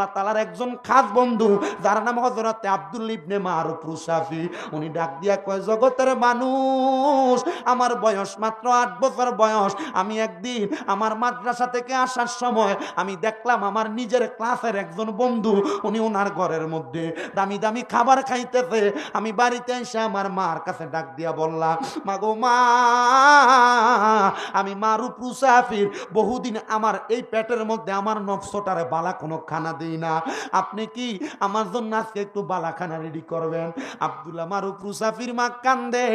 আল্লাহ তাআলার একজন খাস বন্ধু যার নাম হযরতে আব্দুল ইবনে মারুফ রুসাফি। উনি ডাক দিয়া কয়, জগতের মানুষ, আমার বয়স মাত্র 8 বছর বয়স। আমি একদিন আমার মাদ্রাসা থেকে আসার সময় আমি দেখলাম আমার নিজের ক্লাসের একজন বন্ধু, উনি ওনার ঘরের মধ্যে দামি দামি খাবার খাইতেছে। আমি বাড়িতে এসে আমার মার কাছে ডাক দিয়া বললাম, মা গো মা, আমি মারুফ রুসাফির বহুদিন আমার এই পেটের মধ্যে আমার নফসটারে বালা কোনো খানা দিই না, আপনি কি আমার জন্য আজকে একটু বালা খানা রেডি করবেন? আব্দুল্লাহ মারুফ রুসাফির মা কান্দে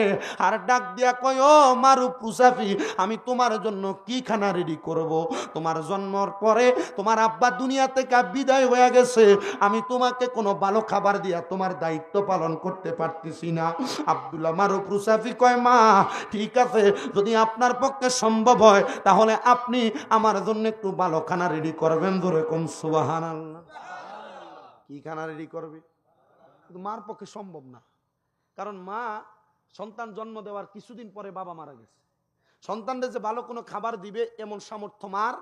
আর ডাক দিয়া কয়, ও মারুফ রুসাফি, আমি তোমার জন্য কি খানা রেডি করব? তোমার জন্মের পরে তোমার আব্বা দুনিয়া থেকে বিদায় হয়ে গেছে, আমি তোমাকে কোনো ভালো খাবার দিয়া তোমার দায়িত্ব পালন করতে পারতেছি না। আব্দুল্লাহ মারুফ রুসাফি কয়, মা ঠিক আছে, যদি আপনার পক্ষে সম্ভব হয় তাহলে আপনি আমার জন্য একটু ভালো খানা রেডি করবেন। জোরে কোন সুবহানাল্লাহ। কি খানা রেডি করবে? কিন্তু মার পক্ষে সম্ভব না, কারণ মা সন্তান জন্ম দেওয়ার কিছুদিন পরে বাবা মারা গেছে। সন্তানদের যে ভালো কোনো খাবার দিবে এমন সামর্থ্য মার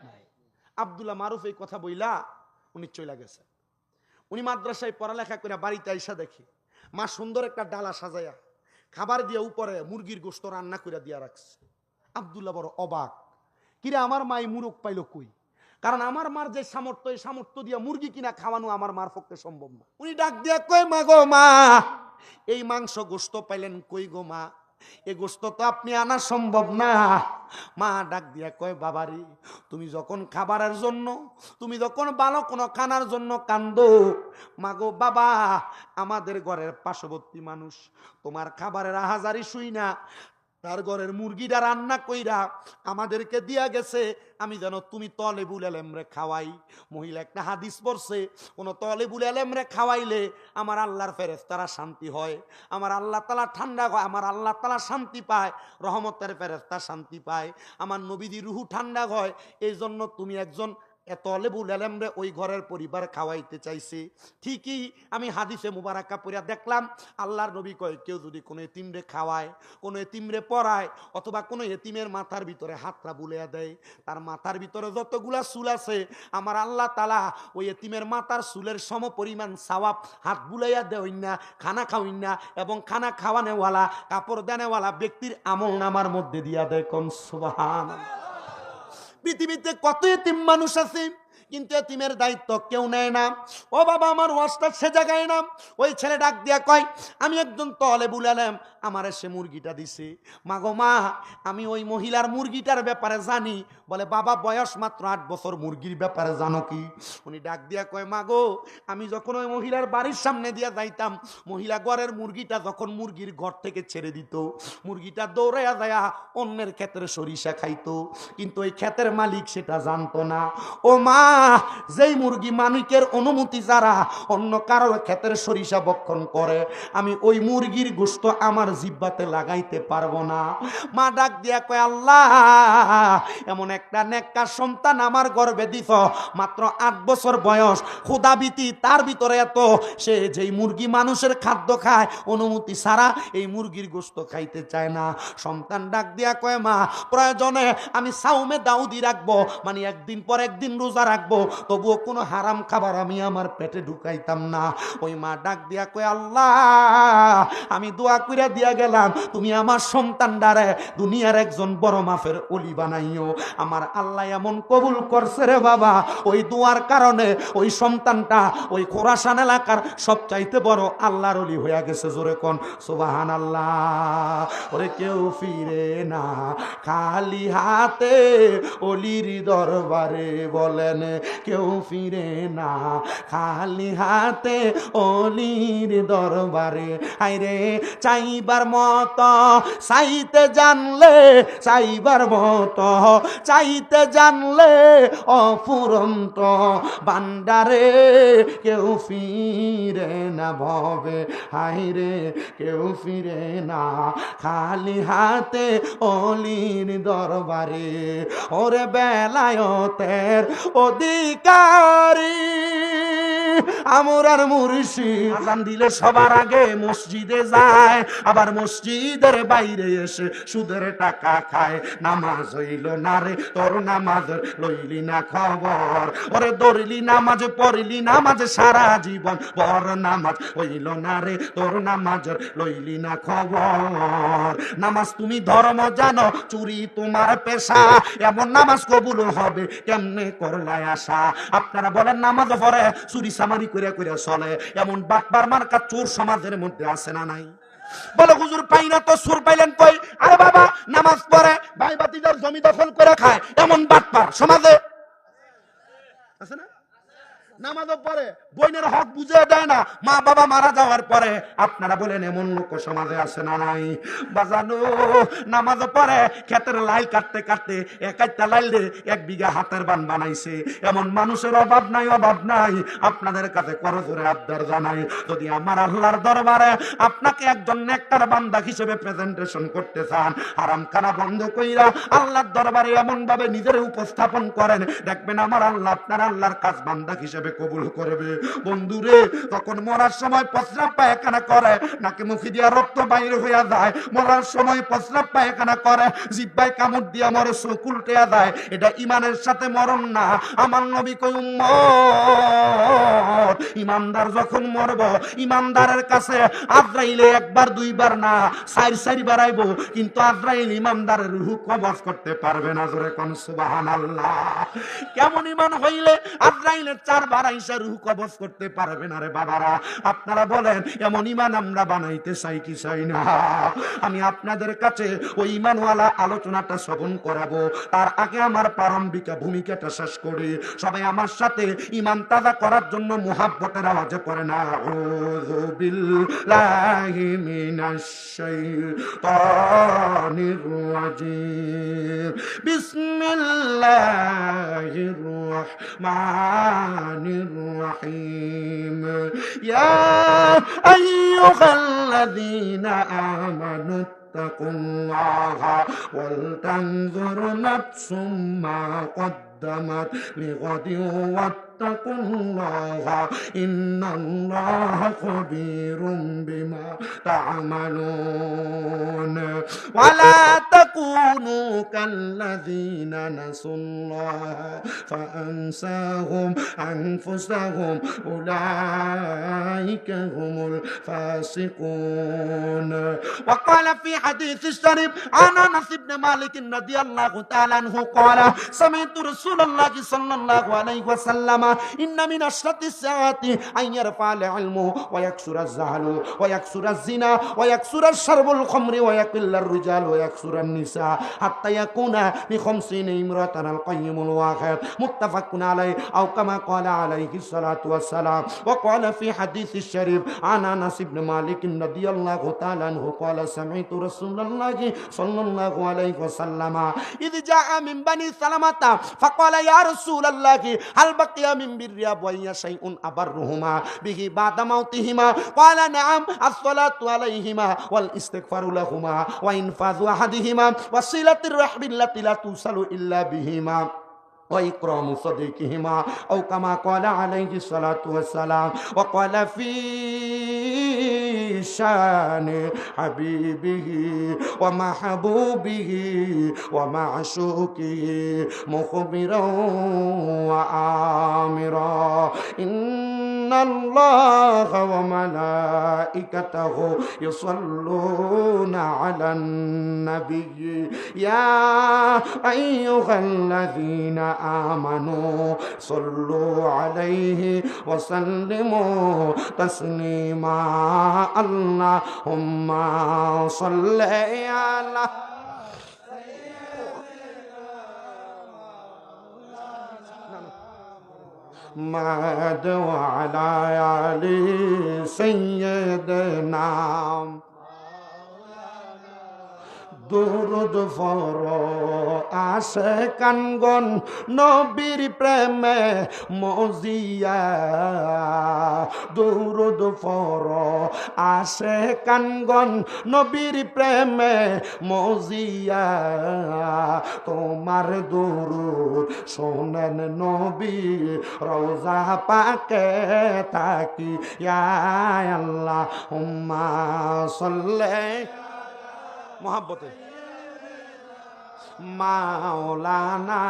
নাই। আব্দুল্লাহ মারুফ এই কথা বইলা উনি চলে গেছে। উনি মাদ্রাসায় পড়ালেখা করে বাড়িতে আইসা দেখি মা সুন্দর একটা ডালা সাজাইয়া খাবার দিয়ে উপরে মুরগির গোশত রান্না করে দিয়া রাখছে। আব্দুল্লাহ বড় অবাক, কিরে আমার মা এই মুরগ পাইল কই? কারণ আমার মার যে সামর্থ্য, এই সামর্থ্য দিয়া মুরগি কিনা খাওয়ানো আমার মার পক্ষে সম্ভব না। উনি ডাক দিয়া কই, মা গো মা, এই মাংস গোশত পাইলেন কই গো মা? এ গোশত তো আপনি আনা সম্ভব না। মা ডাক দিয়া কয়, বাবারি, তুমি যখন খাবারের জন্য, তুমি যখন ভালো কোনো খানার জন্য কান্দো, মাগো বাবা, আমাদের ঘরের পার্শ্ববর্তী মানুষ তোমার খাবারের আহাজারি শুই না তার ঘরের মুরগিটা রান্না কইরা আমাদেরকে দিয়া গেছে, আমি যেন তুমি তলেবুল এলেমরে খাওয়াই। মহিলা একটা হাদিস পড়ছে, কোন তলেবুল এলেমরে খাওয়াইলে আমার আল্লাহর ফেরেশতারা শান্তি হয়, আমার আল্লাহ তাআলা ঠান্ডা হয়, আমার আল্লাহ তাআলা শান্তি পায়, রহমতের ফেরেশতা শান্তি পায়, আমার নবীজি রুহু ঠান্ডা হয়। এই জন্য তুমি একজন তলেবুল এলেমরে ওই ঘরের পরিবার খাওয়াইতে চাইছে। ঠিকই আমি হাদিসে মুবারাকা পড়িয়া দেখলাম, আল্লাহর নবী কয়, কেউ যদি কোনো এতিমরে খাওয়ায়, কোনো এতিমরে পড়ায়, অথবা কোনো এতিমের মাথার ভিতরে হাতটা বুলাইয়া দেয়, তার মাথার ভিতরে যতগুলা চুল আছে আমার আল্লাহ তাআলা ওই এতিমের মাথার চুলের সম পরিমাণ সওয়াব হাত বুলাইয়া দেয় না, খানা খাওয়াইন না, এবং খানা খাওয়ানেওয়ালা কাপড় দেনেওয়ালা ব্যক্তির আমল নামার মধ্যে দিয়া দেয়। কোন সুবহানাল্লাহ। পৃথিবীতে কত এতিম মানুষ আছে, কিন্তু এতিমের দায়িত্ব কেউ নেয় না। ও বাবা, আমার ওয়াজটা সে জায়গায় না। ওই ছেলে ডাক দিয়া কয়, আমি একজন তলেবুল আলেম, আমার সে মুরগিটা দিছে। মাগো মা, আমি ওই মহিলার মুরগিটার ব্যাপারে জানি। বলে, বাবা বয়স মাত্র 8 বছর, মুরগির ব্যাপারে জানো কি? উনি ডাক দিয়া কয়, মাগো, আমি যখন ওই মহিলার বাড়ির সামনে দিয়া যাইতাম, মহিলা ঘরের মুরগিটা যখন মুরগির ঘর থেকে ছেড়ে দিত, মুরগিটা দৌড়াইয়া যায়া অন্যের ক্ষেতের সরিষা খাইতো, কিন্তু ওই ক্ষেতের মালিক সেটা জানতো না। ও মা, যেই মুরগি মালিকের অনুমতি ছাড়া অন্য কারো ক্ষেতের সরিষা ভক্ষণ করে, আমি ওই মুরগির গোশত আমার জিহ্বাতে লাগাইতে পারবো না। মা ডাক দিয়া কয়, আল্লাহ, এমন একটা নেককার সন্তান আমার গর্ভে দিছ, মাত্র 8 বছর বয়স, ক্ষুধাভীতি তার ভিতরে এত, সে যেই মুরগি মানুষের খাদ্য খায় অনুমতি ছাড়া এই মুরগির গোশত খাইতে চায় না। সন্তান ডাক দিয়া কয়, মা, প্রয়োজনে আমি সাউমে দাউদি রাখবো, মানে একদিন পর একদিন রোজা রাখবো, তবুও কোনো হারাম খাবার আমি আমার পেটে ঢুকাইতাম না। ওই মা ডাক দিয়া কয়, আল্লাহ, আমি দোয়া কইরা দিয়া গেলাম, তুমি আমার সন্তানটারে দুনিয়ার একজন বড় মাফের ওলি বানাইও। আমার আল্লাহ এমন কবুল করছে রে বাবা, ওই দোয়ার কারণে ওই সন্তানটা ওই খোরাসান এলাকার সবচাইতে বড় আল্লাহর ওলি হয়ে গেছে। জোরে কোন সুবহানাল্লাহ। ওরে কেউ ফিরে না খালি হাতে ওলির দরবারে, বলেন কেউ ফিরে না খালি হাতে ওলির দরবারে। আইরে চাইবার মতো চাইতে জানলে, চাইবার মতো চাইতে জানলে অফুরন্ত ভান্ডারে, কেউ ফিরে না ভবে, হাইরে কেউ ফিরে না খালি হাতে ওলির দরবারে। ওরে বেলায়েতের অধিকারী আমরার মুর্শিদ আযান দিলে সবার আগে মসজিদে যায়, আবার মসজিদের বাইরে এসে সুদের টাকা খায়। নামাজ হইল না রে তোর, নামাজ লইলি না খবর। ওরে দৌড়লি নামাজ পড়লি নামাজ সারা জীবন, বর নামাজ হইল না রে তোর, নামাজ লইলি না খবর। নামাজ তুমি ধর্ম জানো, চুরি তোমার পেশা, এমন নামাজ কবুল হবে কেমনে করলাই আশা? আপনারা বলেন নামাজ পড়ে চুরি সামারি করে করে চলে, এমন বাটবার মার্কা চোর সমাজের মধ্যে আছে না নাই? বলে হুজুর পাই না তো, সুর পাইলেন কই? আরে বাবা নামাজ পড়ে ভাই বাতিজার জমি দখল করে খায়, এমন বাটপার সমাজে আছে না? নামাজও পড়ে বইনের হক বুঝে দেয় না, মা বাবা মারা যাওয়ার পরে। আপনারা বলেন এমন লোক সমাজে আছে না নাই? বাজানো নামাজ পড়ে ক্ষেতের লাইল কাটতে কাটতে একটা লাইল রে 1 বিঘা হাতের বান বানাইছে, এমন মানুষের অভাব নাই, অভাব নাই। আপনাদের কাছে করজোরে আবদার জানাই, যদি আমার আল্লাহর দরবারে আপনাকে একজন নেককার বান্দা হিসেবে প্রেজেন্টেশন করতে চান, হারাম খানা বন্ধ কইরা আল্লাহর দরবারে এমন ভাবে নিজের উপস্থাপন করেন, দেখবেন আমার আল্লাহ আপনার আল্লাহর কাজ বান্দা হিসেবে কবুল করবে। বন্ধুরে তখন মরার সময় প্রস্রাব পায়খানা করে, নাকি মুখে দিয়া রক্ত বাইরে হইয়া যায়, মরার সময় প্রস্রাব পায়খানা করে, জিহ্বায় কামড় দিয়া মরে চোখ উল্টিয়া যায়, এটা ইমানের সাথে মরণ না। আমার নবী কই উম্মত ইমানদার যখন মরব, ইমানদারের কাছে আজরাইলে একবার দুইবার না 4 বার আইব, কিন্তু আজরাইল ইমানদারের রূহ কবজ করতে পারবে না। জোরে কোন সুবহানাল্লাহ। কেমন ইমান হইলে আজরাইলের 4 বার আইসা রূহ কবজ করতে পারবে না রে বাবারা? আপনারা বলেন এমন ইমান আমরা বানাইতে চাই কি চাই না? আমি আপনাদের কাছে ওই ইমানওয়ালা আলোচনাটা শ্রবণ করাবো, তার আগে আমার প্রারম্ভিক ভূমিকাটা শেষ করি। সবাই আমার সাথে ইমান তাজা করার জন্য মুহাব্বতের আওয়াজে পড়ে না, আউযু বিল্লাহি মিনাশ শাইতানির রাজিম, বিসমিল্লাহির রাহমানির রহিম। ইয়া আইয়ুহাল্লাযীনা আমানু ইত্তাকুল্লাহা ওয়াল তানজুর নাফসুম মা قدمت لغد واتقوا الله إن الله خبير بما تعملون ولا تكونوا كالذين نسوا الله فأنساهم أنفسهم أولئك هم الفاسقون. وقال في حديث الشريف عن أنس بن مالك رضي الله تعالى عنه قال سمعت رسول الله صلى الله عليه وسلم إن من أشرط الساعة أن يرفع العلم ويكثر الجهل ويكثر الزنا ويكثر الشرب الخمر ويقل الرجال ويكثر النساء حتى يكون ب50 امرأة القيم الواحد متفق عليه أو كما قال عليه الصلاة والسلام. وقال في حديث الشريف عن أنس بن مالك رضي الله تعالى عنه قال سمعت رسول الله صلى الله عليه وسلم إذ جاء من بني سلمة فقال يا رسول الله هل بقي من بر أبوي شيء أبرهما به بعد موتهما؟ قال نعم الصلاة عليهما والاستغفار لهما وإنفاذ أحدهما وصلة الرحم التي لا توصل إلا بهما وإكرام صديقهما أو كما قال عليه الصلاة والسلام. وقال في شان حبيبه ومحبوبه ومعشوقه مخبرا وآمرا إن الله وملائكته يصلون على النبي يا أيها الذين آمنوا صلوا عليه وسلموا تسليما. اللهم صل على محمد وعلى آل سيدنا দুরুদ ফর আসে কানগন নবীর প্রেমে মজিয়া দুরুদ ফর আসে কানগন নবীর প্রেমে মজিয়া তোমার দুরুদ শোনেন নবী রওজা পাকে তাকি ইয়া আল্লাহ হুম্মা সাল্লি মোহাব্বতে মাওলানা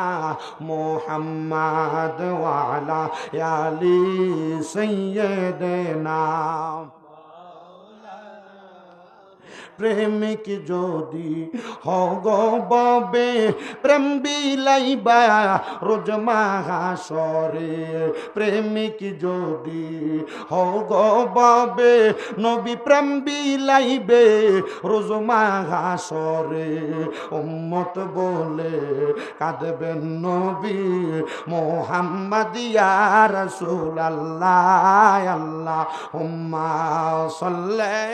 মুহাম্মদ ওয়ালা আলি সাইয়্যিদিনা প্রেমিক যদি হগবে প্রেম বিলাইবা রোজ মাহাশরে প্রেমিক যদি হগবে নবী প্রেম বিলাইবে রোজ মাহাশরে উম্মত বলে কাঁদবেন নবী মুহাম্মদ ইয়া রাসূলুল্লাহ আল্লাহুম্মা সাল্লি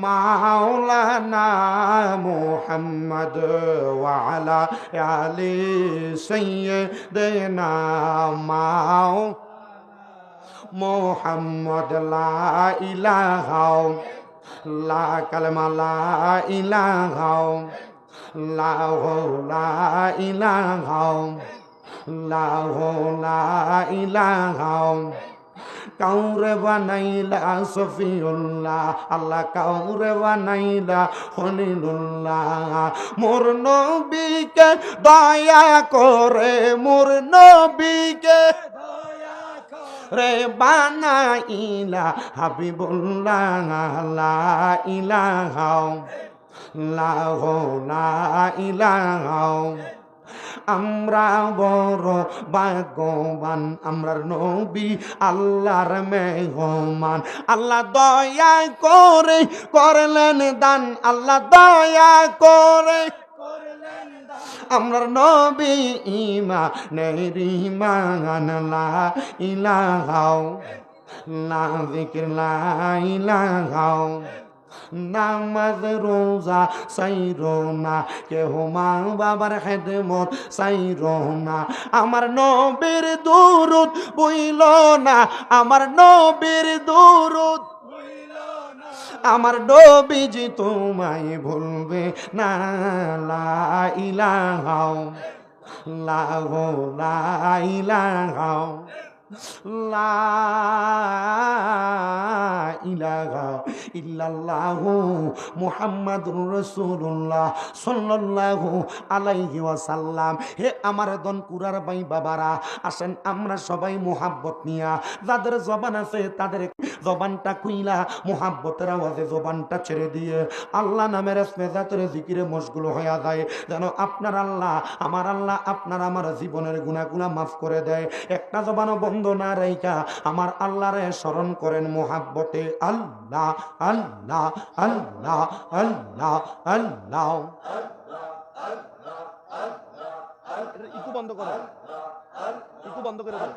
মাওলানা মুহাম্মদ ওয়ালা আলি সাইয়্যিদিনা মুহাম্মদ লা ইলাহা লা কালমা লা ইলাহা লা ইলাহা লা ইলাহা কাউরে বানাইলা সফিউল্লাহ আল্লাহ কাউরে বানাইলা খলিলুল্লাহ মোর নবীকে দয়া করে মোর নবীকে রে বানাইলা হাবিবুল্লাহ লা ইলাহা লা ইলাহা আমরা বড় ভাগ্যবান আমরার নবী আল্লাহর মেহমান আল্লাহ দয়া করে করলেন দান আল্লাহ দয়া করে আমরার নবী ইমান লা ইলাহা লা যিকর লা ইলাহা নামাজ রোজা সাইরো না কেহ মা বাবার খেদমত সাইরো না আমার নবীর দুরুদ বইল না আমার নবীর দুরুদ আমার নবীজি তোমায় ভুলবে না লা ইলাহা লা ইলাহা লা ইলাহা ইল্লাল্লাহু মুহাম্মাদুর রাসূলুল্লাহ সাল্লাল্লাহু আলাইহি ওয়াসাল্লাম। হে আমার দনকুরার ভাই বাবারা, আসেন আমরা সবাই মুহাব্বত নিয়া, যাদের জবান আছে তাদের জবানটা খুইলা মুহাব্বতের আওয়াজে জবানটা ছেড়ে দিয়ে আল্লাহ নামের ইসমে জাতের জিকিরে মশগুল হয়ে যায়, যেন আপনার আল্লাহ আপনার আমার জীবনের গুনাহগুলো মাফ করে দেয়। একটা জবানও বন্ধ না রাইখা আমার আল্লাহরে স্মরণ করেন মুহাব্বতে। আল্লাহ আল্লাহ আল্লাহ আল্লাহ আল্লাহ। ইকু বন্ধ করো, ইকু বন্ধ করে দাও।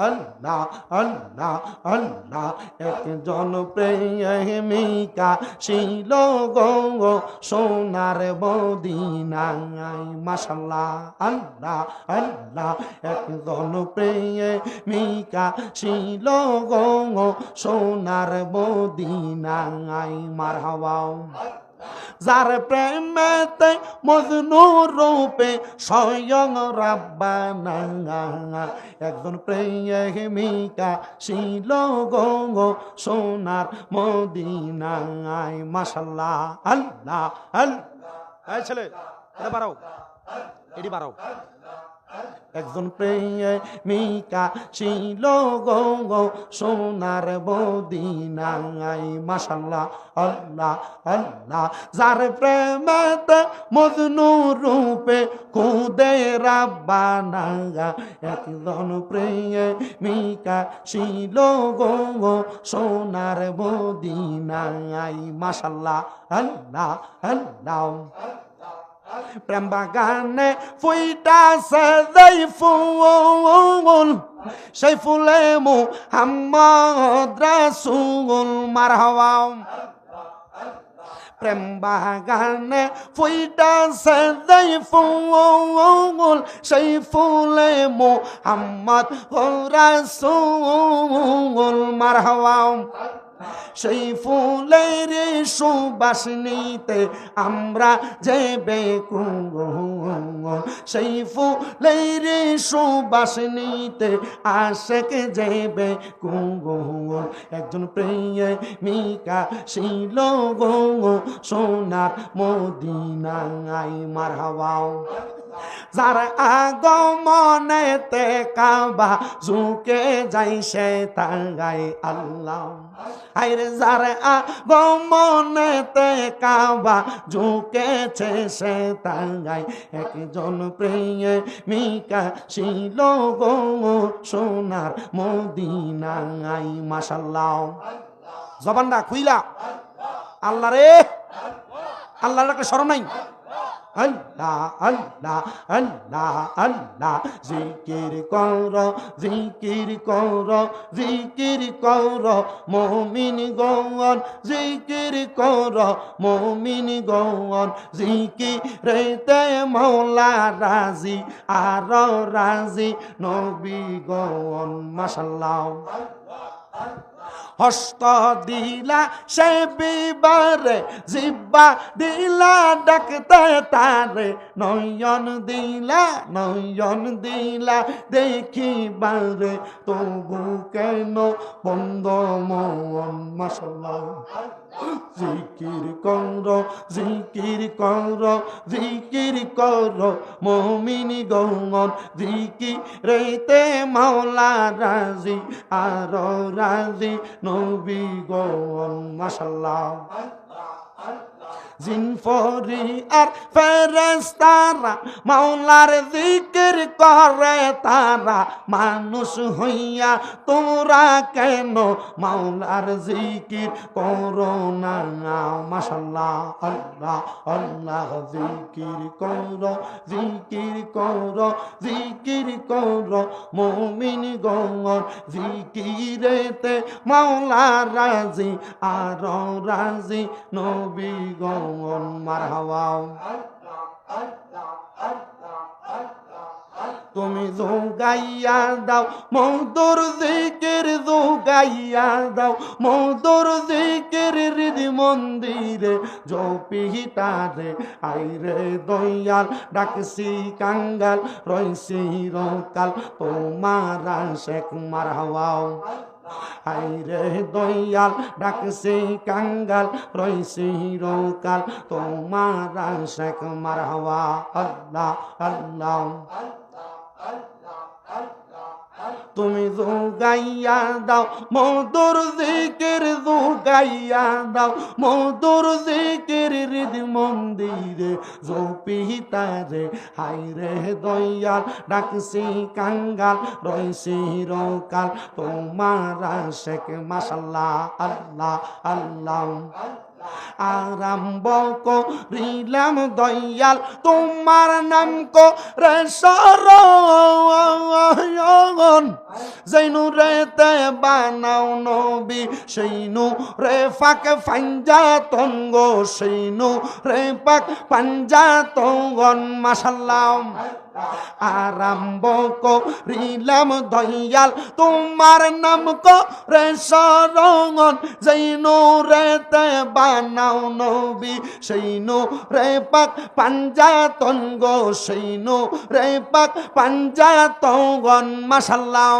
আল্লাহ আল্লাহ আল্লাহ। একজন প্রেমিকা ছিল গো সোনার মদিনায়, মাশাআল্লাহ। আল্লাহ আল্লাহ। একজন প্রেমিকা ছিল গো সোনার মদিনায়, মারহাবা। যার প্রেমেতে মজনু রূপে স্বয়ং রাব্বানা, একজন প্রেমিকা ছিল গো সোনার মদিনায়, মাশাআল্লাহ। আল্লাহ আল্লাহ। এই ছেলে এটা বাড়াও, এটি বাড়াও। একজন প্রেমিকা ছিল গো সোনার মদিনায়, মাশাআল্লাহ। আল্লাহ আল্লাহ। যার প্রেমেতে মজনু রূপে খুদে রাব্বানা, একজন প্রেমিকা ছিল গো সোনার মদিনায়, মাশাআল্লাহ। আল্লাহ আল্লাহ প্রেম বাগানে ফুইটাছে যেই ফুল সেই ফুলে মুহাম্মদ রাসূল মারহাবা প্রেম বাগানে ফুইটাছে যেই ফুল সেই ফুলে মুহাম্মদ রাসূল মারহাবা সেই ফুলের সুবাস নিতে আমরা যে বেকুল সেই ফুলের সুবাস নিতে আশেক যে বেকুল একজন প্রেমিকা ছিল গো সোনার মদিনায় মারহাবা যার আগমনেতে কাবা ঝুঁকে যাই সে তাঙ্গাই আল্লাহ আইরে যার আগমনেতে কাবা ঝুঁকেছে সে তাঙ্গাই একজন প্রেমিকা ছিল গো সোনার মদিনায় মাশাআল্লাহ জবানটা খুইলা আল্লাহ রে আল্লাহর একটা স্মরণ নাই আল্লাহ আল্লাহ আল্লাহ আল্লাহ জিকির কর জিকির কর জিকির কর মুমিন গণ জিকির কর মুমিন গণ জিকিরেতে মাওলা রাজি আর রাজি নবী গণ মাশাআল্লাহ হস্ত দিলা সে বিবারে জিব্বা দিলা ডাকতে তারে নয়ন দিলা দেখিবারে তবু কেন বন্ধ মন মাশাআল্লাহ জিকির কর জিকির কর জিকির কর মুমিন গণ জিকিরেতে মাওলা রাজি আর রাজি নবী গণ মাশাআল্লাহ জিন ফরি আর ফেরেশতারা মাওলার জিকির করে তারা মানুষ হইয়া তোরা কেন মাওলার জিকির করো না মাশাআল্লাহ আল্লাহ আল্লাহ জিকির করো জিকির করো জিকির করো মুমিন গণ জিকিরেতে মাওলা রাজি আর রাজি নবী গণ মারহাবা তুমি জোগাইয়া দাও মধুর জিকির জোগাইয়া দাও মধুর জিকির হৃদি মন্দিরে জপিতারে আইরে দয়াল ডাকছি কাঙ্গাল রইছি রকাল তোমার শেখ মারহাবা আইরে দয়াল ডাকছি কাঙ্গাল রইছি রকাল তোমার শেখ মারহাবা আল্লাহ আল্লাহ তুমি জোগাইয়া দাও মধুর জিকির জোগাইয়া দাও মধুর জিকির হৃদি মন্দিরে জপিতারে হাইরে দয়াল ডাকছি কাঙ্গাল রইছি রকাল তোমার শেখ মাশাআল্লাহ আল্লাহ আল্লাহ আরম্ভ করিলাম দয়াল তোমার নাম করে শরণ যেই নূরেতে বানাও নবী সেই নূরে পাক পাঞ্জাতন গো সেই নূরে পাক পাঞ্জাতন মাশাআল্লাহ আরম্ভ করিলাম দয়াল তোমার নাম করে শরণ যেই নূরেতে বানাও নবী সেই নূরে পাক পাঞ্জাতন গো সেই নূরে পাক পাঞ্জাতন মাশাআল্লাহ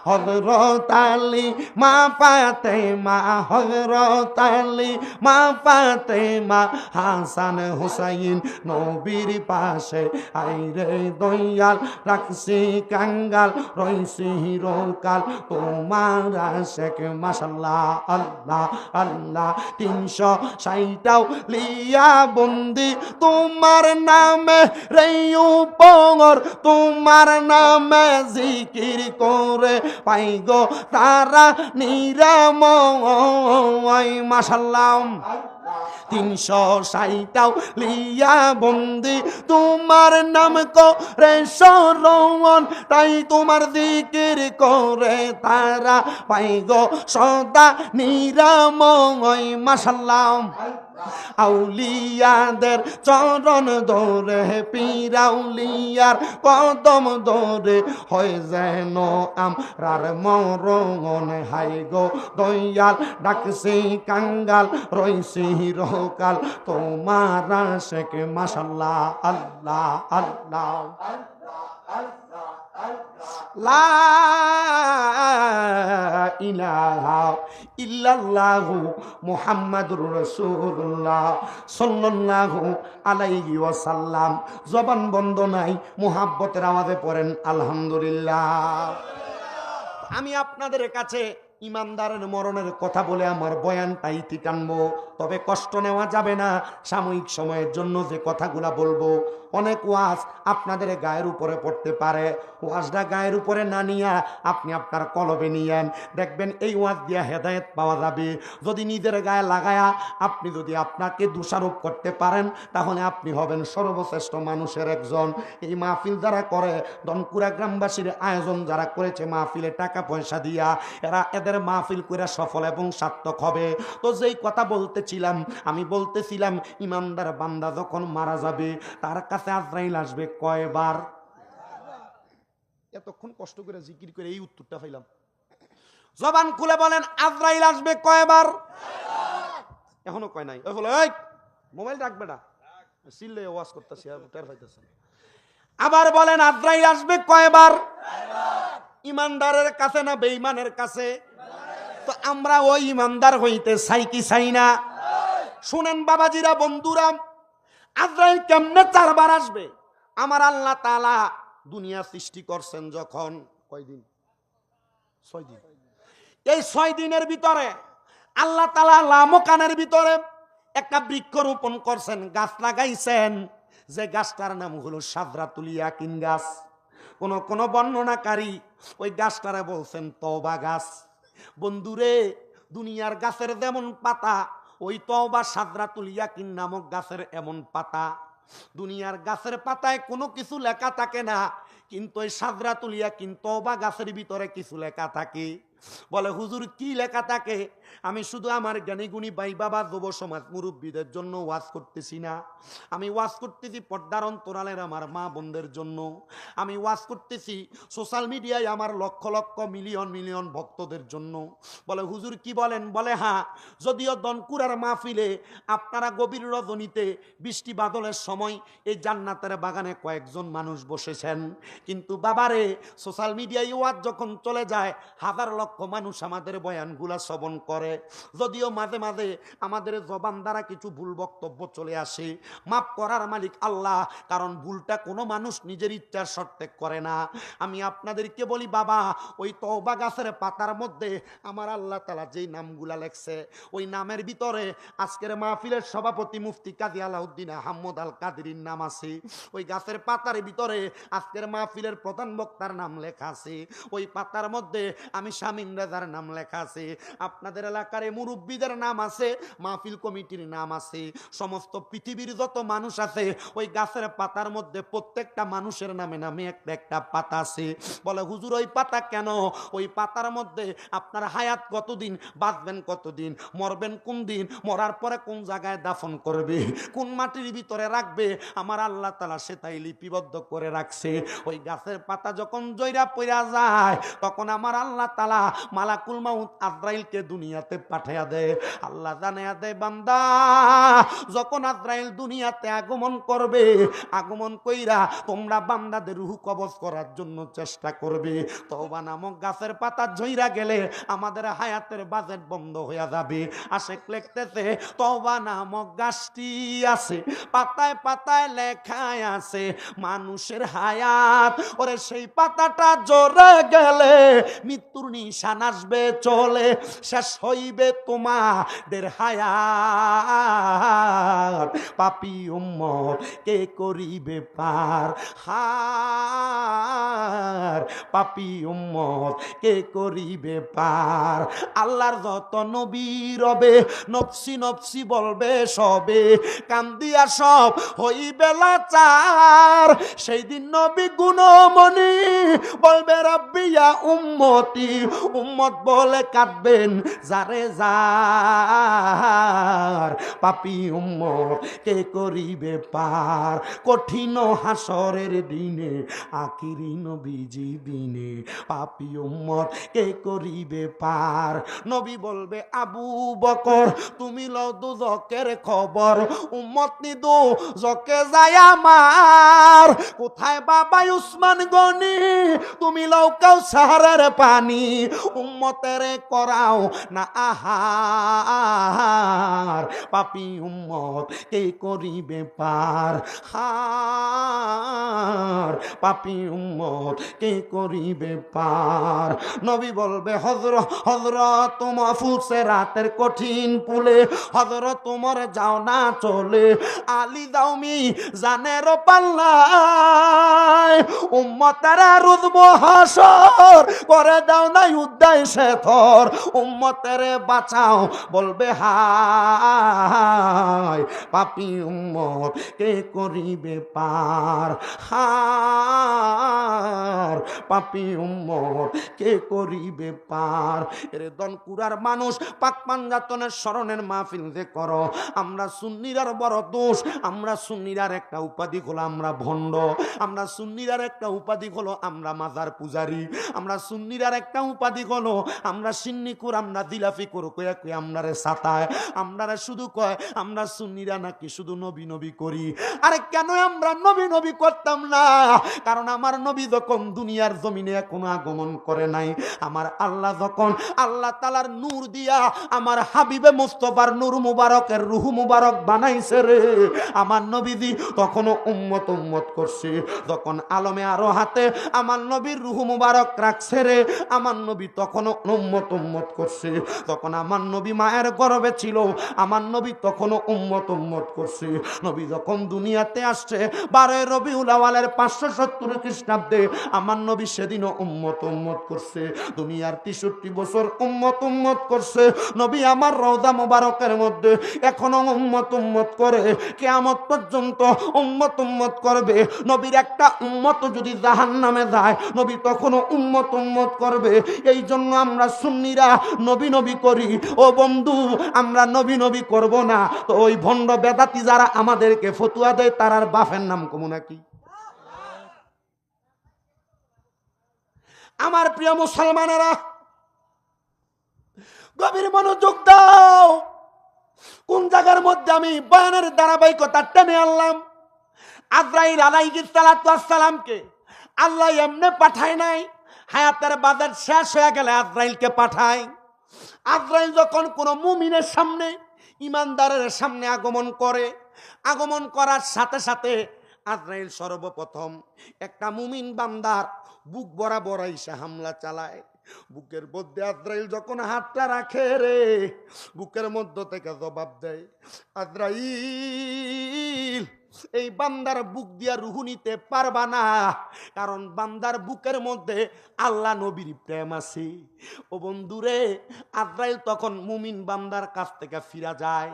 হযরত আলী মা ফাতেমা হযরত আলী মা ফাতেমা হাসান হুসাইন নবীর পাশে আইরে দয়াল রাখছি কাঙ্গাল রইছি রকাল তোমার শেখ মাশাআল্লাহ আল্লাহ আল্লাহ 360টাও লিয়া বন্দি তোমার নামে রে উপর তোমার নামে জিকির করে পাই গো তারা নিরাময় মাশাআল্লাহ 360টাও লিয়া বন্দি তোমার নাম করে শরণ, তাই তোমার জিকির করে তারা পাই গো সদা নিরাময়। মাশাআল্লাহ। আউলিয়াদের চরণ ধরে পীরাউলিয়ার কদম ধরে হয় যেন আমরার মরণ। হাই গো দয়াল ডাকছি কাঙ্গাল রইছি রকাল তোমার আশেক। মাশাআল্লাহ। আল্লাহ আল্লাহ লা ইলাহা ইল্লাল্লাহু মুহাম্মাদুর রাসূলুল্লাহ সাল্লাল্লাহু আলাইহি ওয়াসাল্লাম। জবান বন্ধ নাই, মুহাব্বতের আওয়াজে পড়েন আলহামদুলিল্লাহ। আমি আপনাদের কাছে ইমানদারের মরণের কথা বলে আমার বয়ানটা ইতি টানবো, তবে কষ্ট নেওয়া যাবে না। সাময়িক সময়ের জন্য যে কথাগুলা বলবো, অনেক ওয়াজ আপনাদের গায়ের উপরে পড়তে পারে। ওয়াজটা গায়ের উপরে না নিয়া আপনি আপনার কলবে নিয়েন, দেখবেন এই ওয়াজ দিয়া হেদায়েত পাওয়া যাবে। যদি নিজের গায়ে লাগায়া আপনি যদি আপনাকে দোষারোপ করতে পারেন, তাহলে আপনি হবেন সর্বশ্রেষ্ঠ মানুষের একজন। এই মাহফিল যারা করে, দনকুরা গ্রামবাসীর আয়োজন যারা করেছে মাহফিলে টাকা পয়সা দিয়া, এদের মাহফিল করে সফল এবং সার্থক হবে। তো যেই কথা বলতেছিলাম, আমি বলতেছিলাম ইমানদার বান্দা যখন মারা যাবে, তার কাছে আজরাইল আসবে কয়বার? এতক্ষণ কষ্ট করে জিকির করে এই উত্তরটা পাইলাম। জবান খুলে বলেন, আজরাইল আসবে কয়বার? এখনো কয় নাই। ওই বলে এই মোবাইল রাখবে না, সিললে ওয়াজ করতেছি আর টের পাইতেছেন। আবার বলেন, আজরাইল আসবে কয়বার? ইমানদারের কাছে না বেঈমানের কাছে? তো আমরা ওই ইমানদার হইতে চাই কি চাই না? শুনেন বাবাজিরা, বন্ধুরা, আজরাইল কেমনে 4 বার আসবে? আমার আল্লাহ তাআলা দুনিয়া সৃষ্টি করছেন যখন, কয়দিন? 6 দিন। এই 6 দিনের ভিতরে আল্লাহ তাআলা লামকানের ভিতরে একটা বৃক্ষ রোপণ করছেন, গাছ লাগাইছেন, যে গাছটার নাম হলো সাদরাতুল ইয়াকিন গাছ। কোন বর্ণনাকারী ওই গাছটারে বলছেন তওবা গাছ। বন্ধুরে, দুনিয়ার গাছের যেমন পাতা, ওই তওবা সাদরাতুল ইয়াকিন নামক গাছের এমন পাতা। দুনিয়ার গাছের পাতায় কোনো কিছু লেখা থাকে না, কিন্তু ওই সাদরাতুল ইয়াকিন তওবা গাছের ভিতরে কিছু লেখা থাকে। বলে হুজুর কি লেখা থাকে? আমি শুধু আমার জ্ঞানী গুণী ভাই বাবা যুব সমাজ মুরব্বীদের জন্য ওয়াজ করতেছি না, আমি ওয়াজ করতেছি পর্দার অন্তরালের আমার মা বোনদের জন্য। আমি ওয়াজ করতেছি সোশ্যাল মিডিয়ায় আমার লক্ষ লক্ষ মিলিয়ন মিলিয়ন ভক্তদের জন্য। বলে হুজুর কি বলেন? বলে হ্যাঁ, যদিও দনকুরার মাহফিলে আপনারা গভীর রজনীতে বৃষ্টি বাদলের সময় এই জান্নাতের বাগানে কয়েকজন মানুষ বসেছেন, কিন্তু বাবারে সোশ্যাল মিডিয়ায় ওয়াজ যখন চলে যায়, হাজার লক্ষ মানুষ আমাদের বয়ানগুলা শ্রবণ করে। যদিও মাঝে মাঝে আমাদের জবান দ্বারা কিছু ভুল বক্তব্য চলে আসে, মাফ করার মালিক আল্লাহ, কারণ ভুলটা কোনো মানুষ নিজের ইচ্ছার শর্তে করে না। আমি আপনাদেরকে বলি বাবা, ওই তওবা গাছের পাতার মধ্যে আমার আল্লাহ তাআলা যেই নামগুলা লেখছে, ওই নামের ভিতরে আজকের মাহফিলের সভাপতি মুফতি কাজী আলাউদ্দিন আহমদ আল কাদেরীর নাম আছে। ওই গাছের পাতার ভিতরে আজকের মাহফিলের প্রধান বক্তার নাম লেখা আছে। ওই পাতার মধ্যে আমি শামীম রেজার নাম লেখা আছে, আপনাদের এলাকার মুরব্বীদের নাম আছে, মাহফিল কমিটির নাম আছে, সমস্ত পৃথিবীর যত মানুষ আছে, ওই গাছের পাতার মধ্যে প্রত্যেকটা মানুষের নামে নামে একটা একটা পাতা আছে। বলে হুজুর ওই পাতা কেন? ওই পাতার মধ্যে আপনার হায়াত কতদিন, বাঁচবেন কতদিন, মরবেন কোন দিন, মরার পরে কোন জায়গায় দাফন করবে, কোন মাটির ভিতরে রাখবে, আমার আল্লাহ তাআলা সেটাই লিপিবদ্ধ করে রাখছে। ওই গাছের পাতা যখন জয়রা পইরা যায়, তখন আমার আল্লাহ তাআলা মালাকুল মাউত আজরাইলকে দুনিয়াতে পাঠিয়ে দেয়। আল্লাহ জানায়া দেয়, বান্দা যখন আজরাইল দুনিয়াতে আগমন করবে, আগমন কইরা তোমরা বান্দাদের রূহ কবজ করার জন্য চেষ্টা করবে। তওবা নামক গাছের পাতা ঝইরা গেলে আমাদের হায়াতের বাজেট বন্ধ হয়ে যাবে। আশেক লিখতেছে, তওবা নামক গাছটি আছে, পাতায় পাতায় লেখায় আছে মানুষের হায়াত। ওরে সেই পাতাটা জোরে গেলে মৃত্যুর নিশান আসবে চলে, শেষ হইবে তোমাদের হায়াত। পাপী উম্মত কে করিবে পার হার, দয়ার পাপী উম্মত কে করিবে পার। আল্লাহর যত নবী রবে নফসি নফসি বলবে সবে, কান্দিয়া সব হইবে লাচার। সেই দিন নবী গুণমণি বলবে রাব্বিয়া উম্মতি, উম্মত বলে কাঁদবেন যারে যার পাপী উম্মত কে করিবে পার। কঠিন হাসরের দিনে আখিরি নবীজি দিনে পাপী উম্মত কে করিবে পার। নবী বলবে আবু বকর তুমি লও দুজকের খবর, উম্মত নি দুজকে যায় আমার। কোথায় বাবা উসমান গনি তুমি লও কাউসারের পানি, উম্মতের করাও না আহার পাপী উম্মত কে করিবে পার। হার পাপী উম্মত কে করিবে পার। নবী বলবে হযরত মাহফুজে রাতের কঠিন পুলে হযরত তোমার যাও না চলে, আলী দাওমি জানের পাল্লায় উম্মতের রুদ মহাশর করে দাও না উদ্দায় সে থর, উম্মতের বাঁচাও বলবে হায় পাপী উম্মত কে করিবে পার। হার পাপী উম্মত কে করিবে পার। এরে দনকুরার মানুষ পাক পাঞ্জাতনের স্মরণের মাহফিল যে করো। আমরা সুন্নিরার বড় দোষ, আমরা সুন্নিরার একটা উপাধি হলো আমরা ভণ্ড, আমরা সুন্নিরার একটা উপাধি হলো আমরা মাজার পূজারি, আমরা সুন্নিরার একটা উপাধি হলো আমরা সিন্নিকুর, আমরা দিলাফি করো কয়া কয়া আমরারে সাতায়, আমরারে শুধু কয় আমরা সুন্নিরা নাকি শুধু নবী নবী করি। আরে কেন আমরা নবী নবী করতাম না? কারণ আমার নবী যখন দুনিয়ার জমিনে এখনো আগমন করে নাই, আমার আল্লাহ যখন আল্লাহ তাআলার নূর দিয়া আমার হাবিবে মুস্তাফার নূর মুবারকের রূহ মুবারক বানাইছে রে, আমার নবীজি তখনও উম্মত উম্মত করছে। যখন আলমে আরো হাতে আমার নবীর রূহ মুবারক রাখছে রে, আমার নবী তখনও উম্মত উম্মত করছে। তখন আমার নবী মায়ের গর্ভে ছিল, আমার নবী তখনও উম্মত উম্মত করছে। নবী যখন দুনিয়াতে আসছে 12 রবিউল আওয়ালের 570 খ্রিস্টাব্দে, আমার নবী সেদিনও উম্মত উম্মত করছে। দুনিয়ার 63 বছর উম্মত উম্মত করছে। নবী আমার রওজা মুবারকের মধ্যে এখনো উম্মত উম্মত করে, কিয়ামত পর্যন্ত উম্মত উম্মত করবে। নবীর একটা উম্মত যদি জাহান্নামে যায়, নবী তখনও উম্মত উম্মত করবে। এই জন্য আমরা সুন্নিরা নবী নবী করি। ও বন্ধু, আমরা নবী নবী করব না তো ওই ভণ্ড বেদাতি যারা আমাদেরকে ফতুয়া দেয় তারার বাপের নাম কমু নাকি? আমার প্রিয় মুসলমানেরা, গভীর মনোযোগ দাও। কোন জায়গার মধ্যে আমি বয়ানের ধারাবাহিকতা টেনে আনলাম? আজরাইল আলাইহিস সালাতু ওয়াস সালামকে আল্লাহ এমনি পাঠায় নাই, হায়াতের বাজার শেষ হয়ে গেলে আজরাইলকে পাঠায়। আজরাইল যখন কোনো মুমিনের সামনে, ইমানদারের সামনে আগমন করে, আগমন করার সাথে সাথে আজরাইল সর্বপ্রথম একটা মুমিন বান্দার বুক বরাবর এসে হামলা চালায়। বুকের মধ্যে আজরাইল যখন হাতটা রাখে রে, বুকের মধ্য থেকে জবাব দেয়, আজরাইল এই বান্দার বুক দিয়া রুহ নিতে পারবা না, কারণ বান্দার বুকের মধ্যে আল্লাহ নবীর প্রেম আছে। ও বন্ধুরে, আজরাইল তখন মুমিন বান্দার কাছ থেকে ফিরা যায়।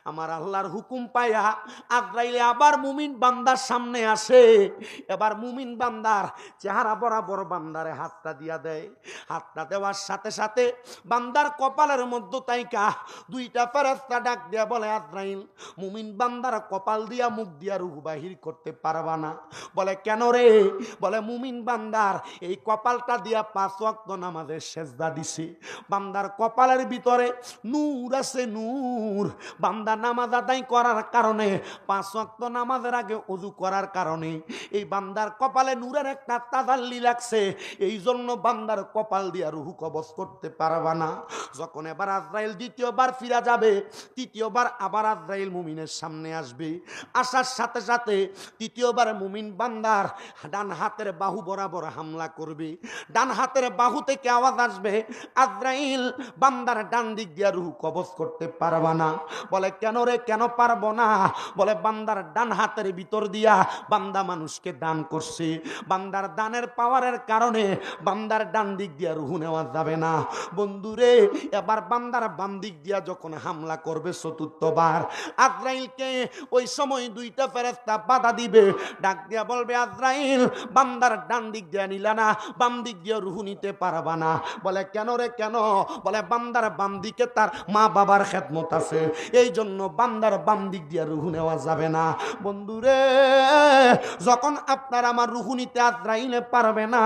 আমার আল্লাহর হুকুম পায়া আজরাইল আবার মুমিন বান্দার সামনে আসে। এবার মুমিন বান্দার চেহারা বরাবর বান্দারে হাতটা দিয়া দেয়। হাতটা দেওয়ার সাথে সাথে বান্দার কপালের মধ্যে তাইকা দুইটা ফেরেশতা ডাক দিয়া বলে, আজরাইল মুমিন বান্দার কপাল দিয়া মুখ দিয়া রূহ বাহির করতে পারবা না। বলে কেন রে? বলে মুমিন বান্দার এই কপালটা দিয়া 5 ওয়াক্ত নামাজের সেজদা দিছে। বান্দার কপালের ভিতরে নূর আছে, নূর। বান্দা নামাজ আদায় করার কারণে 5 ওয়াক্ত নামাজের আগে ওযু করার কারণে এই বান্দার কপালে নূরের একটা তাজাল্লি লাগছে। এই জন্য বান্দার কপাল দিয়া রূহ কবজ করতে পারবা না। যখন এবার আজরাইল দ্বিতীয়বার ফিরা যাবে, তৃতীয়বার আবার আজরাইল মুমিনের সামনে আসবে। আসার সাথে সাথে তৃতীয়বার মুমিন বান্দার ডান হাতের বাহু বরাবর হামলা করবে। ডান হাতের বাহু থেকে আওয়াজ আসবে, আজরাইল বান্দার ডান দিক দিয়ে রূহ কবজ করতে পারবা না। বলে কেন রে, কেন পারবো না? বলে বান্দার ডান হাতের ভিতর দিয়া বান্দা মানুষকে দান করছে, বান্দার দানের পাওয়ারের কারণে বান্দার ডান দিক দিয়া রূহ নেওয়া যাবে না। বন্ধুরে, এবার বান্দার বাম দিক দিয়া যখন হামলা করবে চতুর্থবার, আজরাইলকে ওই সময় দুইটা ফেরেশতা বাধা দিবে, ডাক দিয়া বলবে, আজরাইল বান্দার ডান দিক দিয়া নিলা না, বাম দিক দিয়ে রূহ নিতে পারবা না। বলে কেন রে, কেন? বলে বান্দার বাম দিকে তার মা বাবার খেদমত আছে, এই জন্য বান্দার বাম দিক দিয়ে রূহ নেওয়া যাবে না। বন্ধুরে, যখন আপনার আমার রূহ নিতে আজরাইলে পারবে না,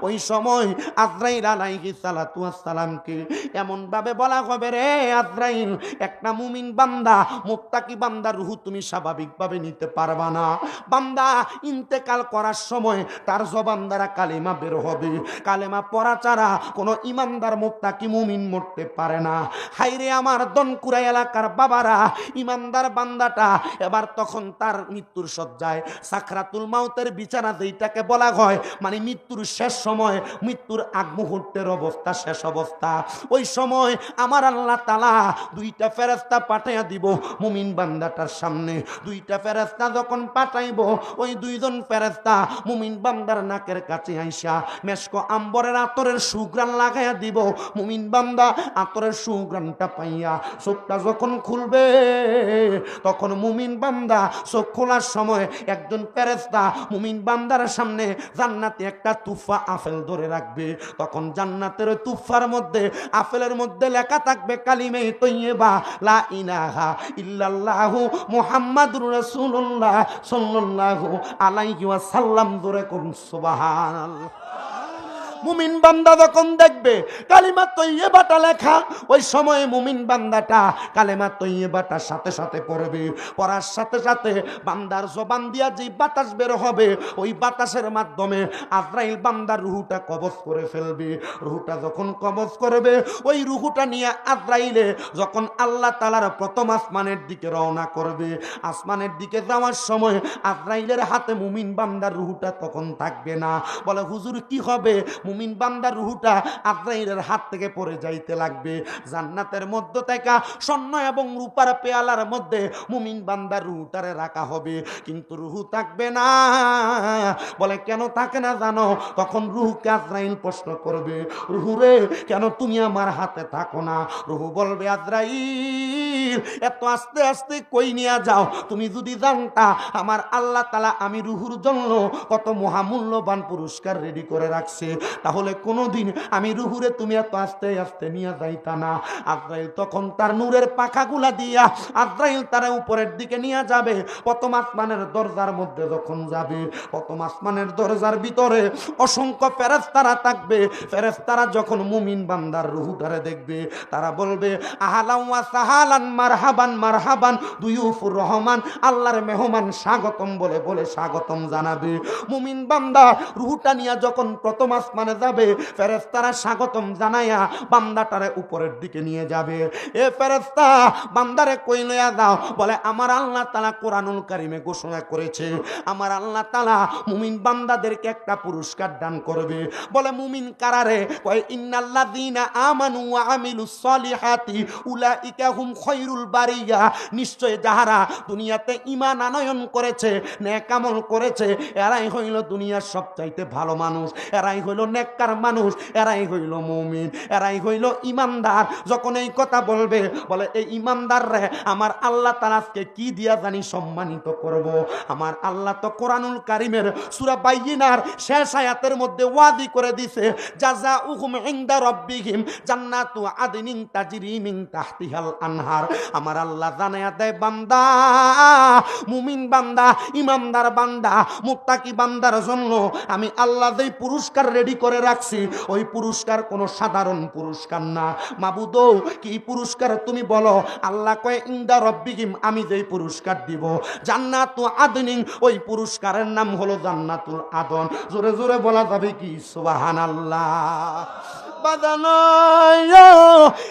ওই সময় আজরাইল আলাইহিস সালাতু ওয়াস সালামকে এমন ভাবে বলা হবে, রে আজরাইল, একটা মুমিন বান্দা মুত্তাকি বান্দার রূহ তুমি স্বাভাবিকভাবে নিতে পারবা না। বান্দা ইন্তেকাল করার সময় তার জবান দ্বারা কালিমা বের হবে, কালেমা পড়া ছাড়া কোনো ইমানদার মুত্তাকি মুমিন মরতে পারে না। হাইরে আমার দনকুরা এলাকার বাবারা, ইমানদার বান্দাটা এবার তখন তার মৃত্যুর শয্যায়, সাকরাতুল মাউতের বিছানা যেটাকে বলা হয়, মানে মৃত্যুর শেষ সময়, মৃত্যুর আগ মুহূর্তের অবস্থা, শেষ অবস্থা, ওই সময় আমার আল্লাহ তাআলা দুইটা ফেরেশতা পাঠাইয়া দিব মুমিন বান্দাটার সামনে। দুইটা ফেরেশতা যখন পাঠাইব, ওই দুইজন ফেরেশতা মুমিন বান্দার নাকের কাছে আইসা মেশক আম্বরের আতরের সুঘ্রাণ লাগাইয়া দিব। মুমিন বান্দা আতরের সুঘ্রাণটা পাইয়া চোখটা যখন খুলবে, তখন মুমিন বান্দা চোখ খোলার সময় একজন ফেরেশতা মুমিন বান্দার সামনে জান্নাতে একটা তুফা আপেল ধরে রাখবে। তখন জান্নাতের তুফার মধ্যে, আপেলের মধ্যে লেখা থাকবে কালিমে তৈয়বা, লা ইলাহা ইল্লাল্লাহু মুহাম্মাদুর রাসূলুল্লাহ সাল্লাল্লাহু আলাইহি ওয়াসাল্লাম। ধরে কোন সুবহানাল্লাহ। মুমিন বান্দা যখন দেখবে কালিমা তৈয়বাটা লেখা, ওই সময় মুমিন বান্দাটা কালেমা তৈয়বাটার সাথে সাথে পড়বে। পড়ার সাথে সাথে বান্দার জবান দিয়া যে বাতাস বের হবে, ওই বাতাসের মাধ্যমে আজরাইল বান্দার রুহুটা কবজ করে ফেলবে। রুহুটা যখন কবজ করবে, ওই রুহুটা নিয়ে আজরাইলে যখন আল্লাহ তাআলার প্রথম আসমানের দিকে রওনা করবে, আসমানের দিকে যাওয়ার সময় আজরাইলের হাতে মুমিন বান্দার রুহুটা তখন থাকবে না। বলে হুজুর কি হবে? মুমিন বান্দার রুহুটা আজরাইলের হাত থেকে পড়ে যাইতে লাগবে। জান্নাতের মধ্য থেকে স্বর্ণ এবং রূপার পেয়ালার মধ্যে মুমিন বান্দার রুহুটারে রাখা হবে, কিন্তু রুহু থাকবে না। বলে কেন থাকে না জানো? তখন রুহুকে আজরাইল প্রশ্ন করবে, রুহুরে কেন তুমি আমার হাতে থাকো না? রুহু বলবে, আজরাইল এত আস্তে আস্তে কই নিয়ে যাও? তুমি যদি জানতা আমার আল্লাহ তাআলা আমি রুহুর জন্য কত মহামূল্যবান পুরস্কার রেডি করে রাখছে, তাহলে কোনোদিন আমি রুহুরে তুমি এত আস্তে আস্তে নিয়ে যাইতা না। আজরাইল তখন তার নূরের পাখাগুলা দিয়া আজরাইল তারা উপরের দিকে নিয়ে যাবে। প্রথম আসমানের দরজার মধ্যে যখন যাবে, প্রথম আসমানের দরজার ভিতরে অসংখ্য ফেরেশতারা থাকবে। ফেরেশতারা যখন মুমিন বান্দার রুহুটারে দেখবে, তারা বলবে, আহলান ওয়া সাহালান, মারহাবান মারহাবান, দুয়ুফুর রহমান, আল্লাহর মেহমান স্বাগতম বলে বলে স্বাগতম জানাবে। মুমিন বান্দা রুহুটা নিয়ে যখন প্রথম আসমানে যাবে, ফেরেশতারা স্বাগতম জানাইয়া বান্দাটারে উপরের দিকে নিয়ে যাবে। এ ফেরেশতা বান্দারে কই লইয়া দাও? বলে আমার আল্লাহ তাআলা কোরআনুল কারীমে ঘোষণা করেছে, আমার আল্লাহ তাআলা মুমিন বান্দাদেরকে একটা পুরস্কার দান করবে। বলে মুমিন কারারে? কয় ইন্নাল্লাযীনা আমানু ওয়া আমিলুস সলিহাতি উলাইকা হুম খায়রুল বারিয়া। নিশ্চয় যাহারা দুনিয়াতে ঈমান আনয়ন করেছে, নেক আমল করেছে, এরাই হইল দুনিয়ার সবচাইতে ভালো মানুষ, এরাই হইল নেককার মানুষ, এরাই হইল মুমিন, এরাই হইল ইমানদার। যখন এই কথা বলবে, বলে এই ইমানদার রে আমার আল্লাহ তাআলা আজকে কি দিয়া জানি সম্মানিত করব। আমার আল্লাহ তো কোরআনুল কারীমের সূরা বাইয়িনার শেষ আয়াতের মধ্যে ওয়াদি করে দিছে, জাযাউহুম ইনদা রাব্বিহিম জান্নাতু আদনিন তাজরি মিন তাহতিহাল আনহার। আমার আল্লাহ জানায়া দেয়, বান্দা, মুমিন বান্দা, ইমানদার বান্দা, মুত্তাকি বান্দার জন্য আমি আল্লাহ যেই পুরস্কার রেডি করে রাখছি, ওই পুরস্কার কোনো সাধারণ পুরস্কার না। মাবুদ কি পুরস্কার তুমি বলো? আল্লাহ কয় ইনদা রাব্বিহিম, আমি যেই পুরস্কার দিব জান্নাতু আদনিন, ওই পুরস্কারের নাম হলো জান্নাতুল আদন। জোরে জোরে বলা যাবে কি সুবহানাল্লাহ? আব্বা জানো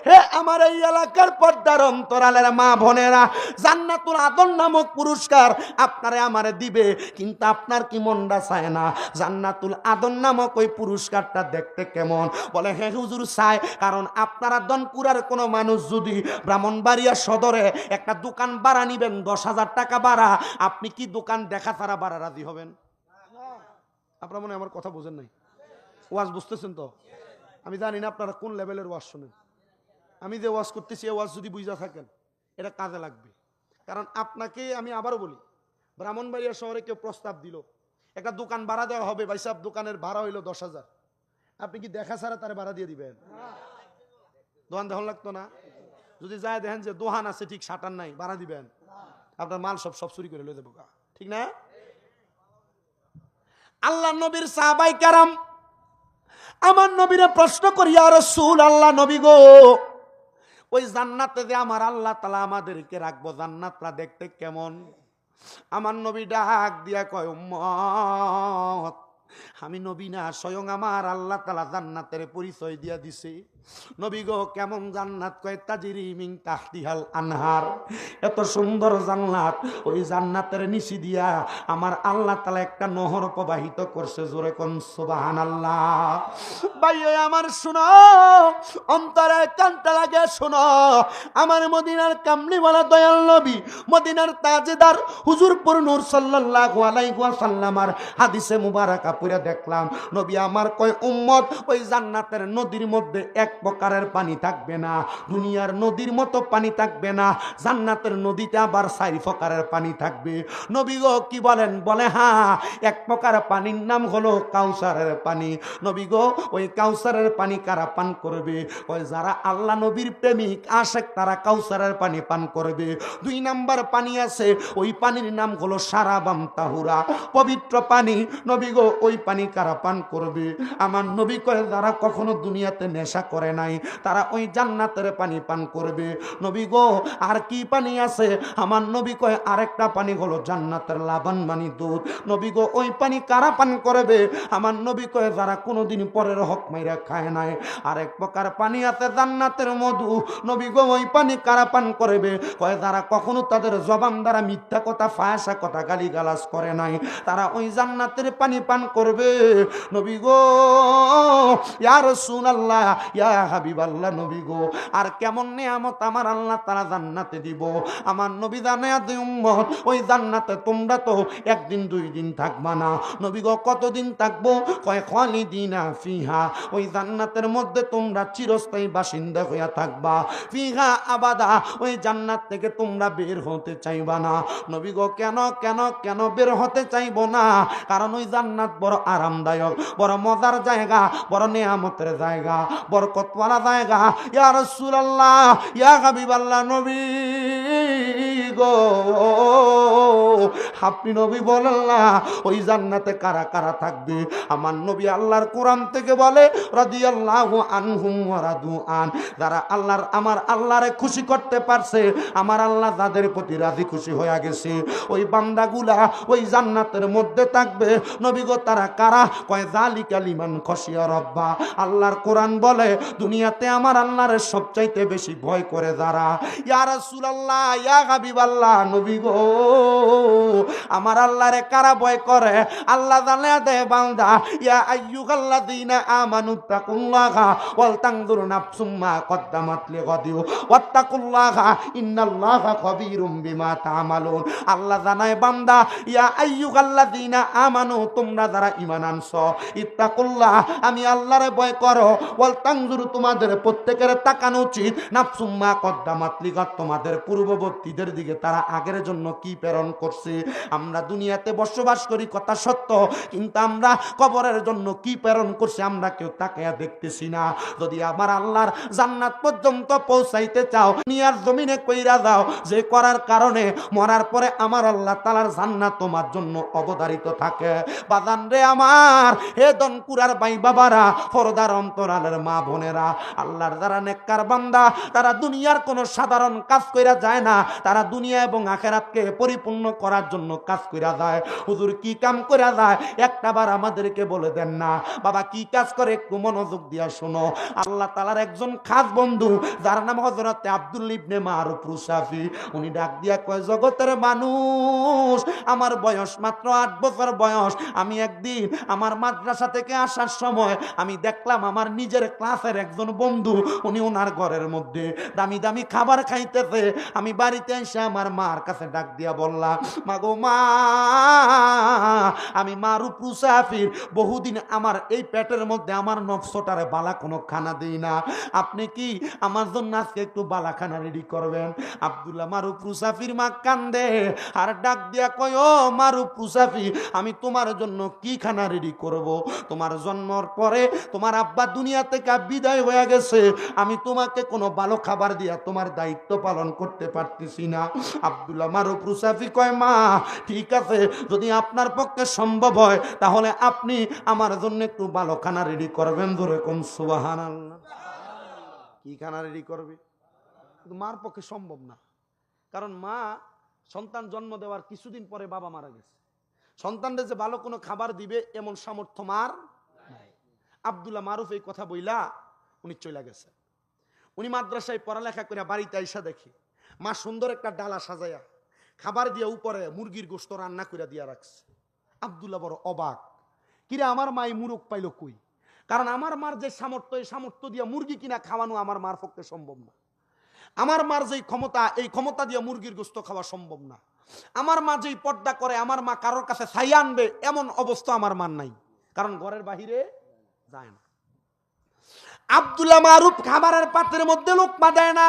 হে আমার এই এলাকার পর্দার অন্তরালের মা বোনেরা, জান্নাতুল আদন নামক পুরস্কার আপনারে আমারে দিবে, কিন্তু আপনার কি মনটা চায় না জান্নাতুল আদন নামক ওই পুরস্কারটা দেখতে কেমন? বলে হে হুজুর চাই, কারণ আপনারা দনকুরার কোনো মানুষ যদি ব্রাহ্মণবাড়িয়া সদরে একটা দোকান ভাড়া নিবেন 10,000 টাকা ভাড়া, আপনি কি দোকান দেখা ছাড়া ভাড়া রাজি হবেন? আপনারা মনে হয় আমার কথা বোঝেন নাই, ওয়াজ বুঝতেছেন তো? আমি জানি না আপনারা কোন লেভেলের ওয়াজ শোনেন। আমি যে ওয়াজ করতেছি এই ওয়াজ যদি বুঝা থাকেন এটা কাজে লাগবে। কারণ আপনাকে আমি আবারও বলি, ব্রাহ্মণবাড়িয়া শহরে কেউ প্রস্তাব দিল একটা দোকান ভাড়া দেওয়া হবে, ভাই সাহেব দোকানের ভাড়া হইলো 10,000, আপনি কি দেখা ছাড়া তার ভাড়া দিয়ে দিবেন? দোকান দেখান লাগতো না? যদি যায় দেখেন যে দোকান আছে ঠিক শাটার নাই, ভাড়া দিবেন? আপনার মাল সব চুরি করে লয়ে যাবো, ঠিক না? আল্লাহ নবীর সাহাবায়ে কেরাম আমার নবীরে প্রশ্ন করি, ইয়া রাসূলুল্লাহ, নবী গো ওই জান্নাতে যে আমার আল্লাহ তাআলা আমাদেরকে রাখবো, জান্নাতটা দেখতে কেমন? আমার নবী ডাক দিয়া কয়, উম্মত আমি নবী না, স্বয়ং আমার আল্লাহ তাআলা জান্নাতের পরিচয় দিয়া দিছে। নবী গো কেমন জান্নাত? কয় তাজরি মিন তাহতিহাল আনহার, এত সুন্দর জান্নাত, ওই জান্নাতের নিচে দিয়া আমার আল্লাহ তাআলা একটা নহর প্রবাহিত করছে। জোরে কোন সুবহানাল্লাহ। ভাইও আমার শুনো, অন্তরে কানটা লাগে শুনো, আমার মদিনার কামলিওয়ালা দয়াল নবী, মদিনার তাজদার হুজুরপুর নূর সাল্লাল্লাহু আলাইহি ওয়াসাল্লামার হাদিসে মুবারাকা পড়ে দেখলাম, নবী আমার কয় উম্মত ওই জান্নাতের নদীর মধ্যে এক প্রকারের পানি থাকবে না, দুনিয়ার নদীর মতো পানি থাকবে না, জান্নাতের নদীতে আবার 4 প্রকারের পানি থাকবে। নবী গো কি বলেন? বলে হ্যাঁ, এক প্রকার পানির নাম হলো কাউসারের পানি। নবী গো ওই কাউসারের পানি কারা পান করবে? ওই যারা আল্লাহ নবীর প্রেমিক আশেক তারা কাউসারের পানি পান করবে। 2 নাম্বার পানি আছে, ওই পানির নাম হলো সারাবাম তাহুরা, পবিত্র পানি। নবী গো ওই পানি কারা পান করবে? আমার নবী কয় যারা কখনো দুনিয়াতে নেশা করে নাই তারা ওই জান্নাতের পানি পান করবে। নবী গো আর কি পানি আছে? আমার নবী কয় আরেকটা পানি হলো জান্নাতের লাবান মানে দুধ। নবী গো ওই পানি কারা পান করবে? আমার নবী কয় যারা কোনোদিন পরের হক মাইরা খায় নাই। আরেক প্রকার পানি আছে জান্নাতের মধু। নবী গো ওই পানি কারা পান করবে? কয় যারা কখনো তাদের জবান দ্বারা মিথ্যা কথা, ফায়সা কথা, গালিগালাজ করে নাই, তারা ওই জান্নাতের পানি পান করবে। নবী গো ইয়া রাসূলুল্লাহ, ইয়া হাবিবাল্লাহ, নবী গো আর কেমন নিয়ামত আমার আল্লাহ তাআলা জান্নাতে দিব? আমার নবী জানে আদে উম্মত ওই জান্নাতে তোমরা তো একদিন 2 দিন থাকবা না। নবী গো কতদিন থাকবো? কয় খালিদিনা ফিহা, ওই জান্নাতের মধ্যে তোমরা চিরস্থায়ী বাসিন্দা হইয়া থাকবা। ফিহা আবাদা, ওই জান্নাত থেকে তোমরা বের হতে চাইবা না। নবী গো কেন কেন কেন বের হতে চাইবো না? কারণ ওই জান্নাত বড় আরামদায়ক, বড় মজার জায়গা, বড় নিয়ামতের জায়গা, বরকতওয়ালা জায়গা। ইয়া রাসূলুল্লাহ, ইয়া হাবিবাল্লাহ, নবী গো আপনি নবী বলেন না ওই জান্নাতে কারা কারা থাকবে? আমার নবী আল্লাহর কোরআন থেকে বলে রাদিয়াল্লাহু আনহুম ওয়া রাদু আন, যারা আল্লাহর আমার আল্লাহরে খুশি করতে পারছে, আমার আল্লাহ যাদের প্রতি রাজি খুশি হয়ে গেছে, ওই বান্দাগুলা ওই জান্নাতের মধ্যে থাকবে। নবী গো তারা কারা? কয় যালিকা লিমান খশিয়া রাব্বা। আল্লাহর কোরআন বলে দুনিয়াতে আমার আল্লাহরে সবচাইতে বেশি ভয় করে যারা। ইয়া রাসূলুল্লাহ, ইয়া হাবিবাল্লাহ, নবী গো আমার আল্লাহরে কারা ভয় করে? আল্লাহ জানে দে বান্দা, ইয়া আইয়ুহাল্লাযীনা আমানুত্তাকুল্লাহা ওয়াল তানজুর নাফসুম মা কদ্দামাত লিগাদিন ওয়াত্তাকুল্লাহা ইন্নাল্লাহা খাবীরুম বিমা তা'মালুন। আল্লাহ জানায় বান্দা, ইয়া আইয়ুহাল্লাযীনা আমানু, তোমরা যারা ঈমান আনছো, ইত্তাকুল্লাহ, আমি আল্লাহরে ভয় করো, ওয়াল তানজুর, তোমাদের প্রত্যেকের তাকানো উচিত, নাফসুম মা কদ্দামাত লিগাদ, তোমাদের পূর্ববর্তীদের দিকে তারা আগের জন্য কি প্রেরণ করছে। আমরা দুনিয়াতে বসবাস করি কথা সত্য, কিন্তু আমরা কবরের জন্য কি প্রেরণ করছে আমরা কেউ তাকায়া দেখতেছি না। যদি আমার আল্লাহর জান্নাত পর্যন্ত পৌঁছাইতে চাও, দুনিয়ার জমিনে কইরা যাও, যে করার কারণে মরার পরে আমার আল্লাহ তাআলার জান্নাত তোমার জন্য অবধারিত থাকে। বাজান রে আমার, হে দনকুরার ভাই বাবারা, পর্দার অন্তরালের মা বোনেরা, আল্লাহর যারা নেককার বান্দা, তারা দুনিয়ার কোনো সাধারণ কাজ কইরা যায় না, তারা দুনিয়া এবং আখেরাতকে পরিপূর্ণ করার জন্য কাজ কইরা যায়। হুজুর কি কাম কইরা যায় একটাবার আমাদেরকে বলে দেন না। বাবা কি কাজ করে একটু মনোযোগ দিয়া শোনো। আল্লাহ তাআলার একজন খাস বন্ধু যার নাম হযরত আব্দুল ইবনে মারুফ রুসাফি, উনি ডাক দিয়া কয়, জগতের মানুষ, আমার বয়স মাত্র 8 বছর বয়স। আমি একদিন আমার মাদ্রাসা থেকে আসার সময় আমি দেখলাম আমার নিজের ক্লাসের একজন বন্ধু, উনি ওনার ঘরের মধ্যে দামি দামি খাবার খাইতেছে। আমি বাড়িতে এসে আমার মার কাছে ডাক দিয়া বললাম, মা গো মা, আমি মারুফ রুসাফির, বহুদিন আমার এই পেটের মধ্যে আমার নফসটারে বালা কোনো খানা দেই না, আপনি কি আমার জন্য আজকে একটু বালা খানা রেডি করবেন? আব্দুল্লাহ মারুফ রুসাফির মা কান্দে আর ডাক দিয়া কয়, ও মারুফ রুসাফি, আমি তোমার জন্য কি খানা রেডি করব? তোমার জন্মের পরে তোমার আব্বা দুনিয়া থেকে বিদায় হয়ে গেছে, আমি তোমাকে কোনো ভালো খাবার দিয়া তোমার দায়িত্ব পালন করতে পারতেছি না। আব্দুল্লাহ মারুফ রুসাফি কয়, মা ঠিক আছে, যদি আপনার পক্ষে সম্ভব হয় তাহলে আপনি আমার জন্য একটু ভালো খানা রেডি করবেন। ধরে কোন সুবহানাল্লাহ। কি খানা রেডি করবে? কিন্তু মার পক্ষে সম্ভব না, কারণ মা সন্তান জন্ম দেওয়ার কিছুদিন পরে বাবা মারা গেছে। সন্তানদের যে ভালো কোনো খাবার দিবে এমন সামর্থ্য মার নাই। আব্দুল্লাহ মারুফ এই কথা বইলা উনি চলে গেছে। উনি মাদ্রাসায় পড়ালেখা করে বাড়িতে আইসা দেখি মা সুন্দর একটা ডালা সাজাইয়া খাবার দিয়ে উপরে মুরগির গোশত রান্না করে দিয়া রাখছে। আব্দুল্লাহ বড় অবাক, কিরে আমার মা এই মুরগ পাইল কই? কারণ আমার মার যে সামর্থ্য, এই সামর্থ্য দিয়ে মুরগি কিনা খাওয়ানো আমার মার পক্ষে সম্ভব না। আমার মার যেই ক্ষমতা, এই ক্ষমতা দিয়ে মুরগির গোশত খাওয়া সম্ভব না। আমার মা যেই পর্দা করে, আমার মা কারোর কাছে ছাইয়া আনবে এমন অবস্থা আমার মার নাই, কারণ ঘরের বাহিরে যায় না। আব্দুল্লাহ মারুফ খাবারের পাত্রের মধ্যে লোকমা দেয় না।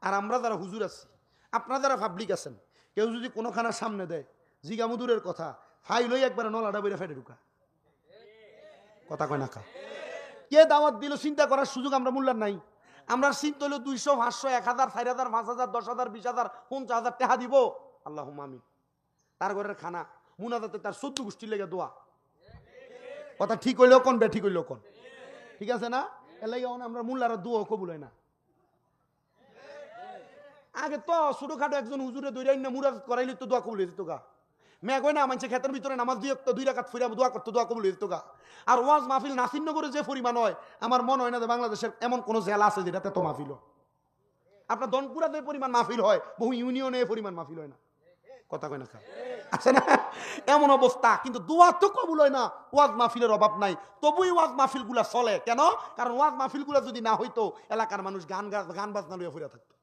আর আমরা যারা হুজুর আছি, আপনারা যারা পাবলিক আছেন, কেউ যদি কোনোখানা সামনে দেয়, জিগা মুদুরের কথা, ফাইল হই একবারে নলাটা বইরা ফেটে ঢুকা। কথা কয় না কা? কে দাওয়াত দিল চিন্তা করার সুযোগ আমরা মূল্যার নাই। আমরা চিন্তা হলো 200, 500, 1000, 4000, 5000, 10,000, 20,000, 50,000 টাকা দিব, আল্লাহুম্মা আমিন। তার ঘরের খানা মুনাজাতে তার 14 গোষ্ঠী লেগে দোয়া। কথা ঠিক হইলেও কোন, বে ঠিক হইলেও কোন, ঠিক আছে না? এর লাগে আমরা মুল্লার দোয়া কবুল হয় না। আগে তো ছোটখাটো একজন হুজুরে দৈরাই না মুরাজ করাইলি তো দোয়া কবুল হয়ে যেত গা। মেঘ হয় না মানুষের ক্ষেতের ভিতরে নামাজ 2 রাকাত ফিরা দোয়া করতে, দোয়া কবুল হয়ে যেত গা। আর ওয়াজ মাহফিল নাসিরনগরে যে পরিমাণ হয়, আমার মনে হয় না যে বাংলাদেশের এমন কোন জেলা আছে যেটাতে তো মাহফিল। আপনার দনপুরাতে পরিমাণ মাহফিল হয়, বহু ইউনিয়নে পরিমাণ মাহফিল হয় না। কথা কয় না খা? আছে না এমন অবস্থা? কিন্তু দোয়া তো কবুল হয় না। ওয়াজ মাহফিলের অভাব নাই, তবুই ওয়াজ মাহফিল গুলা চলে কেন? কারণ ওয়াজ মাহফিল গুলা যদি না হইতো এলাকার মানুষ গান বাজনা লইয়া ফিরে থাকতো।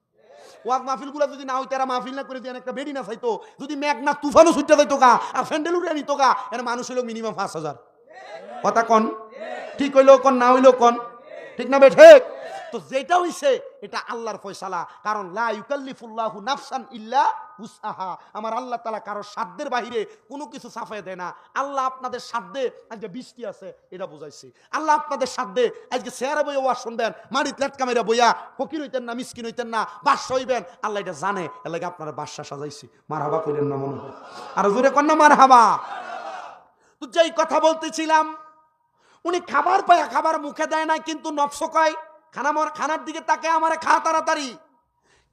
ওয়াজ মাহফিল গুলা যদি না হইতো, এরা মাহফিল না করে দিয়ে একটা বেডি না চাইতো, যদি মেঘনা তুফানও ছুটতে যাইতো গা আর ফ্যান্ডেল উঠে নিত গা, এর মানুষ হইলো মিনিমাম 5,000। কথা কন, ঠিক হইলো কন, না হইলো কন, ঠিক না বে ঠিক? তো যেটা হইছে এটা আল্লাহর ফয়সালা, কারণ লা ইউকাল্লিফুল্লাহু নাফসান ইল্লা উসআহা। আমার আল্লাহ তাআলা কারো সাধ্যের বাহিরে কোনো কিছু চাপায় দেয় না। আল্লাহ আপনাদের সাধ্যে আজকে বৃষ্টি আছে এটা বুঝাইছে, আল্লাহ আপনাদের সাধ্যে আজকে চেয়ারে বইয়া ওয়াজ শুনবেন, মাটির লেটকা মেরা বইয়া ফকির হইতেন না, মিসকিন হইতেন না, বাদশা হইবেন, আল্লাহ এটা জানে। এর লাগে আপনারা বাদশা সাজাইছি। মারহাবা কইলেন না মনে হয়? আর জোরে কন না মারহাবা। তো যেই কথা বলতেছিলাম, উনি খাবার পায়, খাবার মুখে দেয় না, কিন্তু নফস কয় খানার দিকে তাকে আমারে খা তাড়াতাড়ি।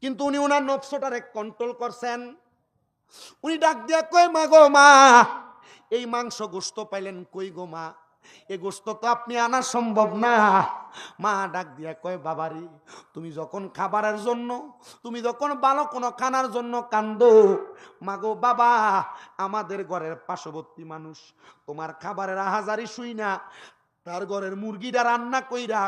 কিন্তু উনি ওনার নফসটারে কন্ট্রোল করছেন। উনি ডাক দিয়া কয়, মা গো মা, এই মাংস গোশত পাইলেন কই গো মা? এই গোশত তো আপনি আনা সম্ভব না। মা ডাক দিয়া কয়, বাবারি, তুমি যখন খাবারের জন্য, তুমি যখন ভালো কোনো খানার জন্য কান্দো, মা গো বাবা, আমাদের ঘরের পার্শ্ববর্তী মানুষ তোমার খাবারের আহাজারি শুই না, তার ঘরের মুরগিটা রান্না কইরা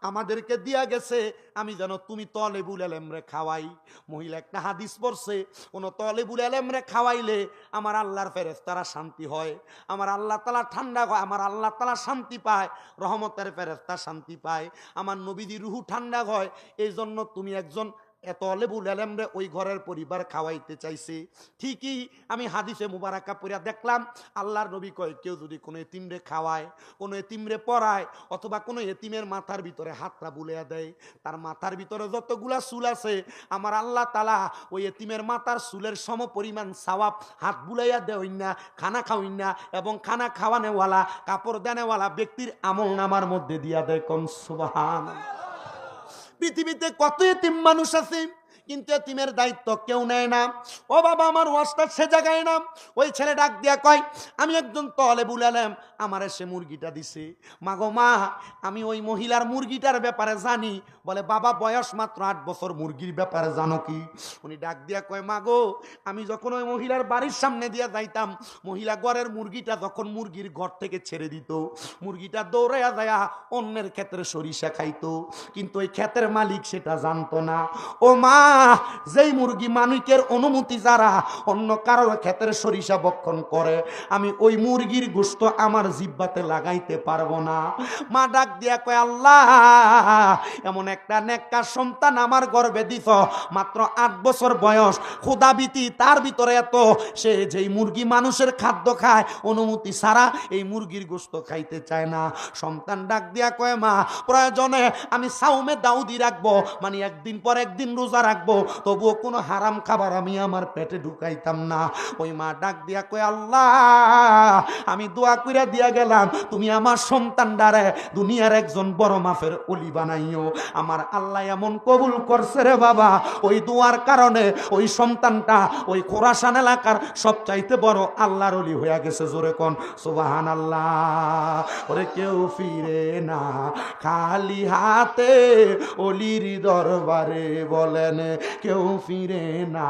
আমাদেরকে দিয়া গেছে, আমি যেন তুমি তলেবুল এলেমরে খাওয়াই। মহিলা একটা হাদিস পড়ছে, কোন তলেবুল এলেমরে খাওয়াইলে আমার আল্লাহর ফেরেশতারা শান্তি হয়, আমার আল্লাহ তাআলা ঠান্ডা হয়, আমার আল্লাহ তাআলা শান্তি পায়, রহমতের ফেরেশতা শান্তি পায়, আমার নবীজির রূহ ঠান্ডা হয়। এই জন্য তুমি একজন এত লেবুল আলেমরে ওই ঘরের পরিবার খাওয়াইতে চাইছে। ঠিকই আমি হাদিসে মুবারাকা পড়িয়া দেখলাম, আল্লাহর নবী কয়, কেউ যদি কোনো এতিমরে খাওয়ায়, কোনো এতিমরে পড়ায়, অথবা কোনো এতিমের মাথার ভিতরে হাতটা বুলাইয়া দেয়, তার মাথার ভিতরে যতগুলা চুল আছে আমার আল্লাহ তাআলা ওই এতিমের মাথার চুলের সম পরিমাণ সওয়াব হাত বুলাইয়া দেয় না, খানা খাওয়াই না, এবং খানা খাওয়ানেওয়ালা, কাপড় দেনেওয়ালা ব্যক্তির আমল নামার মধ্যে দিয়া দেয়। কোন সুবহানাল্লাহ। পৃথিবীতে কত এতিম মানুষ আছে, কিন্তু এতিমের দায়িত্ব কেউ নেয় না। ও বাবা, আমার ওয়াজটা সে জায়গায় না। ওই ছেলে ডাক দিয়া কয়, আমি একজন তলেবুল আলেম, আমার সে মুরগিটা দিছে। মাগো মা, আমি ওই মহিলার মুরগিটার ব্যাপারে জানি। বলে, বাবা বয়স মাত্র 8 বছর, মুরগির ব্যাপারে জানো কি? উনি ডাক দিয়া কয়, মাগো, আমি যখন ওই মহিলার বাড়ির সামনে দিয়া যাইতাম, মহিলা ঘরের মুরগিটা যখন মুরগির ঘর থেকে ছেড়ে দিত, মুরগিটা দৌড়াইয়া যায় অন্যের ক্ষেত্রে সরিষা খাইতো, কিন্তু ওই ক্ষেতের মালিক সেটা জানতো না। ও মা, যেই মুরগি মালিকের অনুমতি যারা অন্য কারোর ক্ষেতের সরিষা বক্ষণ করে, আমি ওই মুরগির গোশত আমার জিহ্বাতে লাগাইতে পারবো না। মা ডাক দিয়া কয়, আল্লাহ, এমন একটা নেককার সন্তান আমার গর্ভে দিছ, মাত্র 8 বছর বয়স, ক্ষুধাভীতি তার ভিতরে এত, সে যেই মুরগি মানুষের খাদ্য খায় অনুমতি ছাড়া এই মুরগির গোশত খাইতে চায় না। সন্তান ডাক দিয়া কয়, মা, প্রয়োজনে আমি সাউমে দাউদি রাখবো, মানে একদিন পর একদিন রোজা রাখবো, তবুও কোনো হারাম খাবার আমি আমার পেটে ঢুকাইতাম না। ওই মা ডাক দিয়া কয়, আল্লাহ, আমি দোয়া কইরা দিয়া গেলাম, তুমি আমার সন্তানটারে দুনিয়ার একজন বড় মাপের ওলি বানাইও। আমার আল্লাহ এমন কবুল করছে রে বাবা, ওই দোয়ার কারণে ওই সন্তানটা ওই খোরাসান এলাকার সবচাইতে বড় আল্লাহর ওলি হয়ে গেছে। জোরে কোন সুবহানাল্লাহ। ওরে কেউ ফিরে না খালি হাতে ওলির দরবারে, বলেন কেউ ফিরে না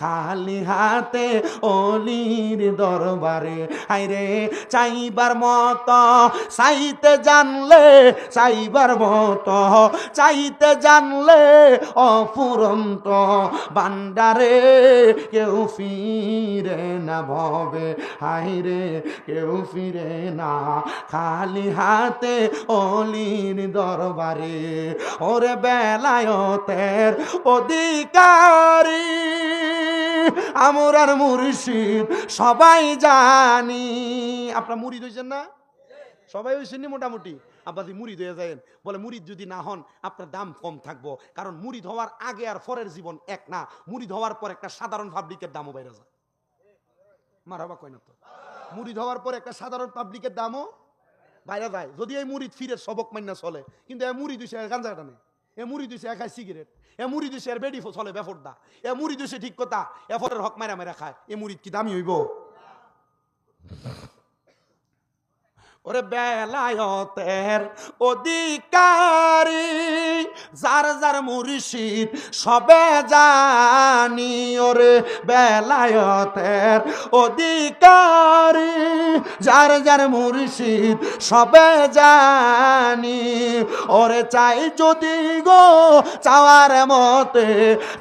খালি হাতে ওলির দরবারে। হায়রে চাইবার মতো চাইতে জানলে, চাইবার মতো চাইতে জানলে অফুরন্ত বান্ডারে, কেউ ফিরে না ভবে। হায়রে কেউ ফিরে না খালি হাতে ওলির দরবারে। ওরে বেলায়েতের অধিকারী আমরার মুর্শিদ সবাই জানি। আপনারা মুরিদ হইছেন না? সবাই হইছেন মোটামুটি। আব্বাজি মুরিদ হয়ে যায়, বলে মুরিদ যদি না হন আপনার দাম কম থাকবো, কারণ মুরিদ হওয়ার আগে আর পরের জীবন এক না। মুরিদ হওয়ার পর একটা সাধারণ পাবলিকের দামও বাইরে যায়। মারহাবা কয় না তো? মুরিদ হওয়ার পর একটা সাধারণ পাবলিকের দামও বাইরে যায়, যদি এই মুরিদ ফিরে সবক মান্না চলে। কিন্তু এ মুরিদ হইছে গাঞ্জা টানে, এ মুরিদ হইছে খায় সিগারেট, এ মুরিদ হইছে এর বেডি চলে বেফরদা, এ মুরিদ হইছে ঠিক কথা এ ফরের হক মারা মেরা খায়। এ মুরিদ কি দামি হইব? ওরে বেলায়েতের অধিকারী যার যার মুর্শিদ সবে জানি। ওরে বেলায়েতের অধিকারী যার যার মুর্শিদ সবে জানি। ওরে চাই যদি গো চাওয়ার মতে,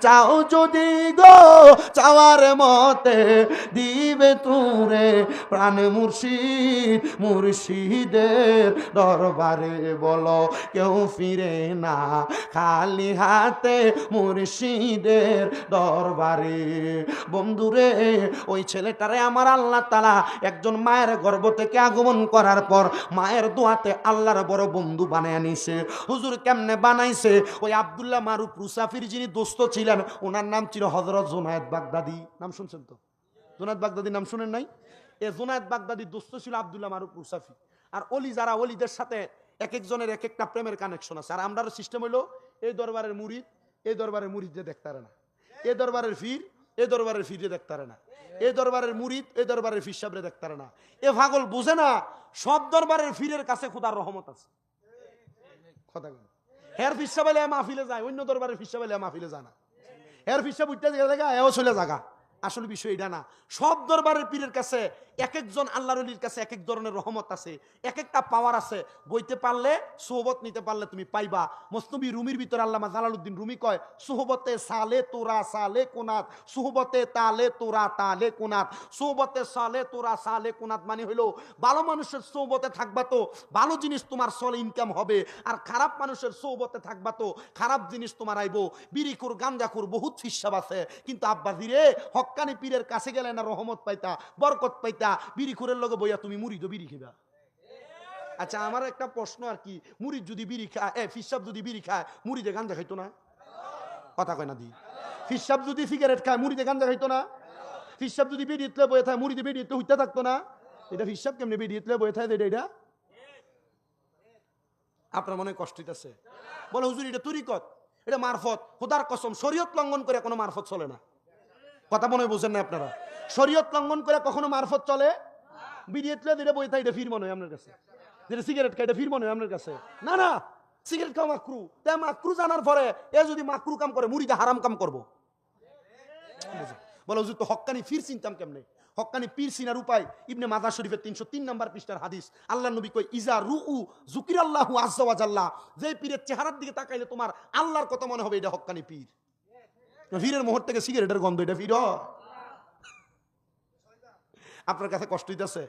চাও যদি গো চাওয়ার মতে, দিবে তুরে প্রাণ মুর্শিদ মুর্শিদের দরবারে। বলো কেউ ফিরে না খালি হাতে মুর্শিদের দরবারে। বন্ধুরে, ওই ছেলেটারে আমার আল্লাহ তাআলা একজন মায়ের গর্ভ থেকে আগমন করার পর মায়ের দোয়াতে আল্লাহর বড় বন্ধু বানায় নিছে। হুজুর কেমনে বানাইছে? ওই আব্দুল্লাহ মারুফ রুসাফির যিনি দোস্ত ছিলেন, ওনার নাম ছিল হযরত জুনায়েদ বাগদাদি। নাম শুনছেন তো? জুনায়েদ বাগদাদির নাম শুনেন নাই? এ জুনায়েদ বাগদাদির দোস্ত ছিল আব্দুল্লাহ মারুফ রুসাফি। আর অলি যারা, অলিদের সাথে এক একজনের এক একটা প্রেমের কানেকশন আছে। আর আমরার সিস্টেম হইলো, এই দরবারের মুরিদ এই দরবারের মুরিদে দেখতে পারে না, এই দরবারের ফির এই দরবারের ফিরে দেখতে পারে না, এই দরবারের মুরিদ এই দরবারের ফির সাহেবরে দেখতে পারে না। এ পাগল বুঝে না সব দরবারের ফিরের কাছে খোদার রহমত আছে। কথা বল, হের ফির সাহেব এলে মাহফিলে যায়, অন্য দরবারের ফির সাহেব এলে মাহফিলে যায় না। হের ফির সাহেব উঠতে জায়গা এও চলে জায়গা। আসলে বিষয় এটা না। সব দরবারের পীরের কাছে এক একজন আল্লাহর ওলির কাছে এক এক ধরনের রহমত আছে, এক একটা পাওয়ার আছে। বইতে পারলে, সোহবত নিতে পারলে তুমি পাইবা। মসনবী রুমির ভিতরে আল্লামা জালালউদ্দিন রুমি কয়, সোহবতে সালে তোরা সালে কোনাত, সোহবতে তালে তোরা তালে কোনাত। সোহবতে সালে তোরা সালে কোনাত মানে হইলো ভালো মানুষের সোহবতে থাকবা তো ভালো জিনিস তোমার সলে ইনকাম হবে, আর খারাপ মানুষের সোহবতে থাকবা তো খারাপ জিনিস তোমার আইবো। বিড়িখোর গাঞ্জাখোর বহুত ফিসাব আছে, কিন্তু আব্বা ধীরে হক্কানি পীরের কাছে গেলে না রহমত পাইতা, বরকত পাইতা। বিড়িখোরের লগে বইয়া তুমি মুরিদ বিড়ি খাইবা। আচ্ছা, আমার একটা প্রশ্ন আর কি, মুরিদ যদি বিড়ি খায়, ফিসাব যদি বিড়ি খায়, মুরিদে গাঞ্জা খাইতো না? কথা কয় না দি? ফিসাব যদি সিগারেট খায়, মুরিদে গাঞ্জা খাইতো না? ফিসাব যদি বিড়ি ইতলে বয়ে থাকে, মুরিদে বিড়ি ইতলে হইতে থাকতো না? এটা ফিসাব কেমনে বিড়ি ইতলে বয়ে থাকে? এটা আপনার মনে কষ্ট হইতাছে? বলে হুজুর এটা তরিকত। এটা মারফত। খোদার কসম শরীয়ত লঙ্ঘন করে কোনো মারফত চলে না। কথা মনে হয় বোঝেন না আপনারা? শরীয়ত লঙ্ঘন করে কখনো মারফত চলে? বিড়িয়ে যেটা বই থাকে এটা ফির মনে হয় আপনার কাছে, যেটা সিগারেট খাই এটা ফির মনে হয় আপনার কাছে? না না, সিগারেট খাওয়া মাকরু। তাই মাকরু জানার পরে এ যদি মাকরু কাম করে মুড়িতে হারাম কাম করবো। বলো হুজুর তো হক্কানি ফির চিনতাম কেমনে? হক্কানি পীর চিনার উপায় ইবনে মাজাহ শরীফের 303 নম্বর পৃষ্ঠার হাদিস। আল্লাহ নবী কই ইজা রুউ যুকিরাল্লাহু আযজা ওয়া জাল্লা, যে পীরের চেহারার দিকে তাকাইলে তোমার আল্লাহর কথা মনে হবে, এটা হক্কানি পীর। পীরের মোহর থেকে সিগারেটের গন্ধ, এটা পীর? আপনার কাছে কষ্ট হইতেছে?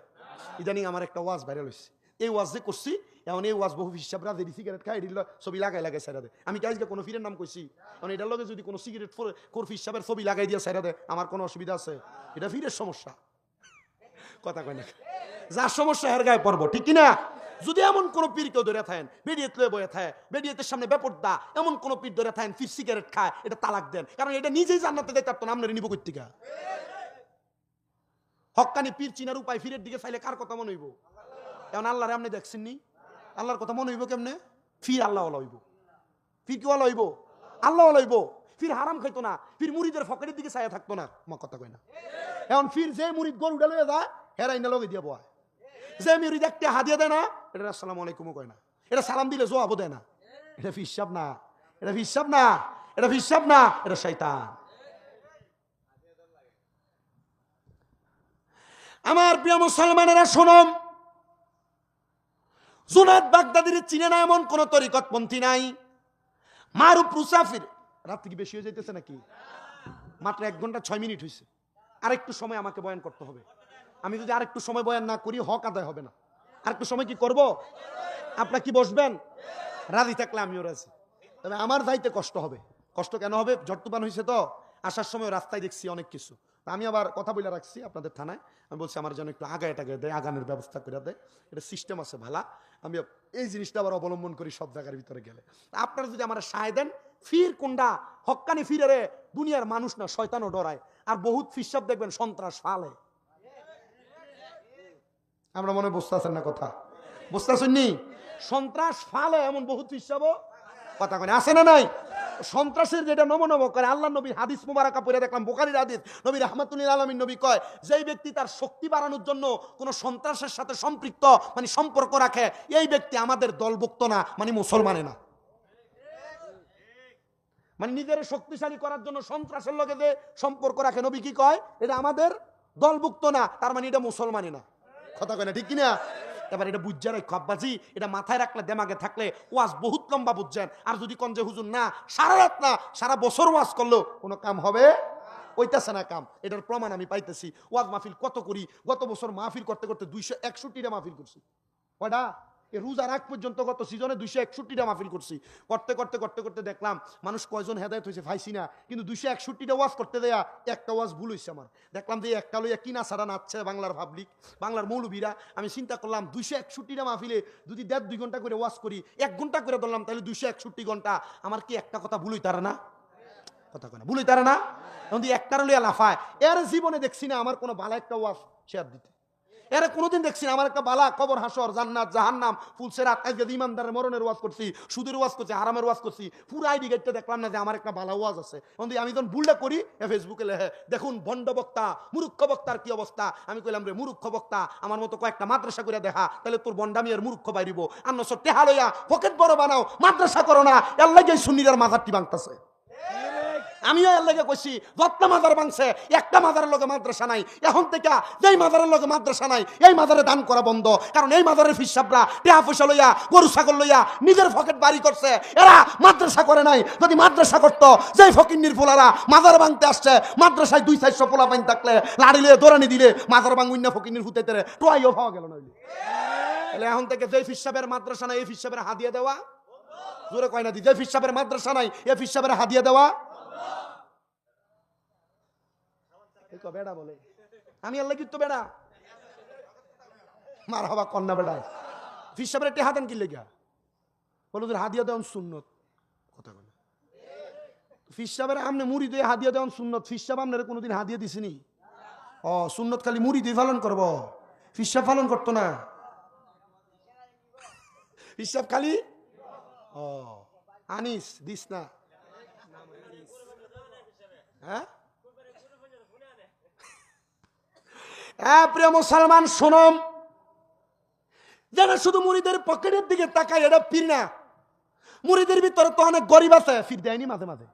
ইদানিং আমার একটা ওয়াজ ভাইরাল হয়েছে, এই ওয়াজ যে করছি এখন এই ওয়াজ বহু হিসাবরা যে সিগারেট খাই দিল ছবি লাগাই লাগাই সাইরা দেয়। আমি কি আজকে কোনো ফিরের নাম কইছি? কারণ এটার লগে যদি কোনো সিগারেট কোরফি হিসাবের ছবি লাগাই দিয়ে সাইরা দেয়, আমার কোনো অসুবিধা আছে? এটা ফিরের সমস্যা। কথা কয় না, যার সমস্যা হের গায়ে পড়বো, ঠিক কিনা? যদি এমন কোন পীর কেউ ধরে থাকেন বেরিয়েত লয়ে বয়ে থাকে, বেরিয়েতের সামনে বেপরদা এমন কোন পীর ধরে থাকেন ফির সিগারেট খায়, এটা তালাক দেন। কারণ এটা নিজেই জান্নাতে যেতে পারতো না, আপনার নিব কর্তিকা। হক্কানি পীর চিনার উপায় ফিরের দিকে চাইলে কার কথা মনে হইব? এখন আল্লাহরে আপনি দেখছেন নি, আল্লাহর কথা মনে হইব কেমনে? ফির আল্লাহ হইব। ফির কি ওয়ালা হইব? আল্লাহ হইব। ফির হারাম খাইতো না, ফির মুরিদের ফকেটের দিকে ছায়া থাকতো না। মা কথা কয় না। এখন ফির যে মুরিদ গরু উঠে লয়ে যায় হেরা ইনা লগে দিয়া বয়, যে মুরিদ একটা হাদিয়া দেয় না, এটা আসসালামু আলাইকুমও কয় না, এটা সালাম দিলে জবাবও দেয় না। এটা ফিরসাব না, এটা ফিরসাব না, এটা ফিরসাব না, এটা শয়তান। আমার প্রিয় মুসলমানেরা শোনম, জুনায়েদ বাগদাদির চিনে না এমন কোন তরিকতপন্থী নাই। মারুফ মুসাফির, রাত কি বেশি হয়ে যাইতেছে নাকি? মাত্র 1 ঘন্টা 6 মিনিট হয়েছে। আরেকটু সময় আমাকে বয়ান করতে হবে। আমি যদি আরেকটু সময় বয়ান না করি হক আদায় হবে না। আরেকটু সময় কি করব? আপনারা কি বসবেন? রাজি থাকলে আমিও রাজি, তবে আমার যাইতে কষ্ট হবে। কষ্ট কেন হবে? ঝড়-তুফান হয়েছে তো, আসার সময় রাস্তায় দেখছি অনেক কিছু। আমি আবার কথা বলে রাখছি আপনাদের থানায়, আমি বলছি আমার জন্য একটু আগায় টাগায় দেয়, আগানোর ব্যবস্থা করে দেয়, এটা সিস্টেম আছে ভালা। আমি এই জিনিসটা আবার অবলম্বন করি সব জায়গার ভিতরে গেলে। আপনারা যদি আমার সায় দেন, ফির কোনটা হক্কানি ফিরে দুনিয়ার মানুষ না শয়তানও ডরায়। আর বহুত ফিরসাব দেখবেন সন্ত্রাস ফালে। আমরা মনে বুঝতে আছেন না কথা? বুঝতে আছেন নি? সন্ত্রাস ফালে এমন বহুত ফিরসাবও কথা কয় আছে না নাই? সন্ত্রাসের যেটা নমনম করে আল্লাহ নবীর হাদিস মুবারাকা পড়ে দেখলাম, বুখারীর হাদিস, নবী রাহমাতুল্লিল আলামিন নবী কয়, যেই ব্যক্তি তার শক্তি বাড়ানোর জন্য কোন সন্ত্রাসের সাথে সম্পৃক্ত মানে সম্পর্ক রাখে, এই ব্যক্তি আমাদের দলভুক্ত না, মানে মুসলমানে না। মানে নিজের শক্তিশালী করার জন্য সন্ত্রাসের লগে যে সম্পর্ক রাখে, নবী কি কয়? এটা আমাদের দলভুক্ত না, তার মানে এটা মুসলমানই না। কথা কয় না, ঠিক কিনা? এবার এটা বুঝছেন ওই খব্বাজি, এটা মাথায় রাখলে দেমাগে থাকলে ওয়াজ বহুত লম্বা বুঝছেন। আর যদি কোন যে হুজুর না সারা রাত না সারা বছর ওয়াজ করলো কোনো কাম হবে? ওইটাছে না কাম। এটার প্রমাণ আমি পাইতেছি। ওয়াজ মাহফিল কত করি, গত বছর মাহফিল করতে করতে 261টা মাহফিল করছি। কয়টা? রোজার আগ পর্যন্ত গত সিজনে 261টা মাহফিল করছি। করতে করতে করতে করতে দেখলাম মানুষ কয়জন হেদায়েত হয়েছে ভাইছি না, কিন্তু 261টা ওয়াজ করতে দেয়া একটা ওয়াজ ভুল হয়েছে আমার। দেখলাম যে একটা লইয়া কিনা ছাড়া নাচছে বাংলার পাবলিক, বাংলার মৌলবীরা। আমি চিন্তা করলাম 261টা মাহফিলে যদি 1.5-2 ঘন্টা করে ওয়াজ করি, 1 ঘন্টা করে ধরলাম, তাহলে 261 ঘন্টা আমার কি একটা কথা ভুল হইতারে না? কথা কয় না, ভুল হইতারে না? এখন একটার লইয়া লাফায়। এর জীবনে দেখছি না আমার কোনো ভালো একটা ওয়াজ শেয়ার দিতে। এরা কোনোদিন দেখছি না আমার একটা বালা কবর হাসর জান্নাত জাহান্নাম ফুলসেরাত, আজকে ইমানদারের মরণের ওয়াজ করছি, সুদের ওয়াজ করছি, হারামের ওয়াজ করছি, পুরো আইডি গেটটা দেখলাম না যে আমার একটা বালা ওয়াজ আছে। আমি যখন ভুলটা করি ফেসবুকে লেখে দেখুন ভণ্ড বক্তা মূর্খ বক্তার কি অবস্থা। আমি কইলাম রে মূর্খ বক্তা, আমার মতো কয়েকটা মাদ্রাসা করে দেখা, তাহলে তোর বন্ডামি আর মূর্খ বাইরিব। আর নসর টেহা লইয়া পকেট বড় বানাও, মাদ্রাসা করো না, এর লাগে সুন্নিরার মাজারটি ভাঙতাছে। আমিও এর লাগে কইছি যত্ন মাজার ভাঙছে, একটা মাজারের লগে মাদ্রাসা নাই। এখন থেকে যেই মাজারের লগে মাদ্রাসা নাই এই মাজারে দান করা বন্ধ। কারণ এই মাজারের ফিসাবরা টেহা পয়সা লইয়া গরু ছাগল লইয়া নিজের পকেট বাড়ি করছে, এরা মাদ্রাসা করে নাই। যদি মাদ্রাসা করতো, যেই ফকিন্নির পোলারা মাজার ভাঙতে আসছে, মাদ্রাসায় 200-400 পোলা পাইন থাকলে লাড়ি লিয়ে দৌড়ানি দিলে মাজার ভাঙুন না ফকিন্নির হুতাইতে টোয়াইও পাওয়া গেল নইলে। তাহলে এখন থেকে যেই ফিসাবের মাদ্রাসা নাই এই ফিসাবের হাদিয়া দেওয়া, জোরে কয় না দি, যে ফিসাবের মাদ্রাসা নাই এই ফিসাবের হাদিয়া দেওয়া। বেড়া বলে আমি আল্লাহ কিন্তু বেড়া মার হবা কন্যা বেড়ায় ফিসাবের টেহা দেন কি লেগা? বলো হাদিয়া দেওয়ান সুন্নত। কথা বলে ফিসাবের আমনে মুড়ি দিয়ে হাদিয়া দেওয়ান সুন্নত। ফিসাব আপনার কোনোদিন হাদিয়া দিছিনি? ও সুন্নত খালি মুড়ি দিয়ে পালন করবো, ফিসাব পালন করতো না। ফিসাব খালি ও আনিস দিস না, হ্যাঁ, প্রিয় মুসলমান শোনম, যারা শুধু মুরিদের পকেটের দিকে তাকায় এটা পীর না। মুরিদের ভিতরে তো অনেক গরিব আছে, ফির দেয়নি মাঝে মাঝে।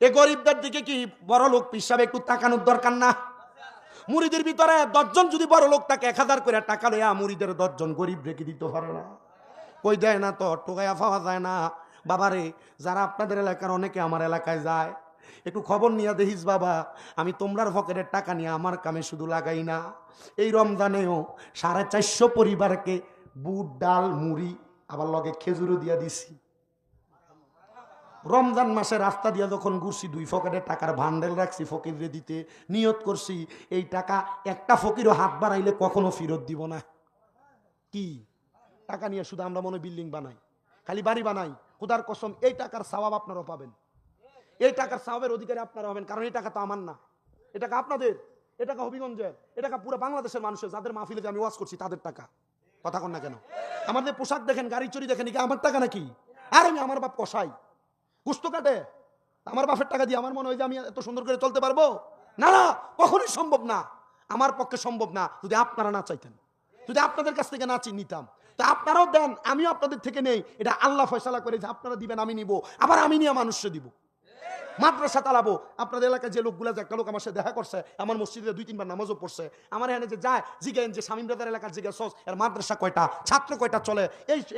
এই গরিবদের দিকে কি বড় লোক হিসাবে একটু তাকানোর দরকার না? মুরিদের ভিতরে 10 জন যদি বড় লোক তাকে 1000 করে টাকা লইয়া মুরিদের 10 জন গরিব রেখে দিতে পারে না? কই দেয় না তো, টোকাইয়া পাওয়া যায় না। বাবারে, যারা আপনাদের এলাকার অনেকে আমার এলাকায় যায়, একটু খবর নিয়ে দেখিস বাবা, আমি তোমরার পকেটের টাকা নিয়ে আমার কামে শুধু লাগাই না, এই রমজানেও 450 পরিবারকে বুট ডাল মুড়ি আবার লগে খেজুরও দিয়া দিছি। রমজান মাসে রাস্তা দিয়া যখন ঘুরছি 2 পকেটে টাকার ভান্ডেল রাখছি ফকিরে দিতে, নিয়ত করছি এই টাকা একটা ফকিরও হাত বাড়াইলে কখনো ফেরত দিব না। কি টাকা নিয়ে শুধু আমরা মনে বিল্ডিং বানাই, খালি বাড়ি বানাই। খোদার কসম, এই টাকার সওয়াব আপনারাও পাবেন, এই টাকার সওয়াবের অধিকারী আপনারা হবেন। কারণ এই টাকা তো আমার না, এই টাকা আপনাদের, এই টাকা হবিগঞ্জের, এই টাকা পুরো বাংলাদেশের মানুষের, যাদের মাহফিলে আমি ওয়াজ করছি তাদের টাকা। কথা কন না কেন? আমাদের পোশাক দেখেন, গাড়ি চুরি দেখেন, কি আমার টাকা নাকি? আর আমি আমার বাপ কষাই, কুস্তো কাটে, আমার বাপের টাকা দিয়ে আমার মনে হয় যে আমি এত সুন্দর করে চলতে পারবো? না না, কখনোই সম্ভব না, আমার পক্ষে সম্ভব না। যদি আপনারা না চাইতেন, যদি আপনাদের কাছ থেকে না নিতাম, তা আপনারাও দেন, আমিও আপনাদের থেকে নেই, এটা আল্লাহ ফয়সালা করে যে আপনারা দিবেন আমি নিব, আবার আমি নিয়ে মানুষকে দিব। মাদ্রাসা চালাবো। আপনাদের এলাকায় যে লোকগুলো, যে একটা লোক আমার সাথে দেখা করছে, আমার মসজিদে 2-3 বার নামাজও পড়ছে, আমার এখানে যে যায় জিজ্ঞেন যে শামীম ব্রাদার এলাকার জিজ্ঞেস এর মাদ্রাসা কয়টা, ছাত্র কয়টা চলে,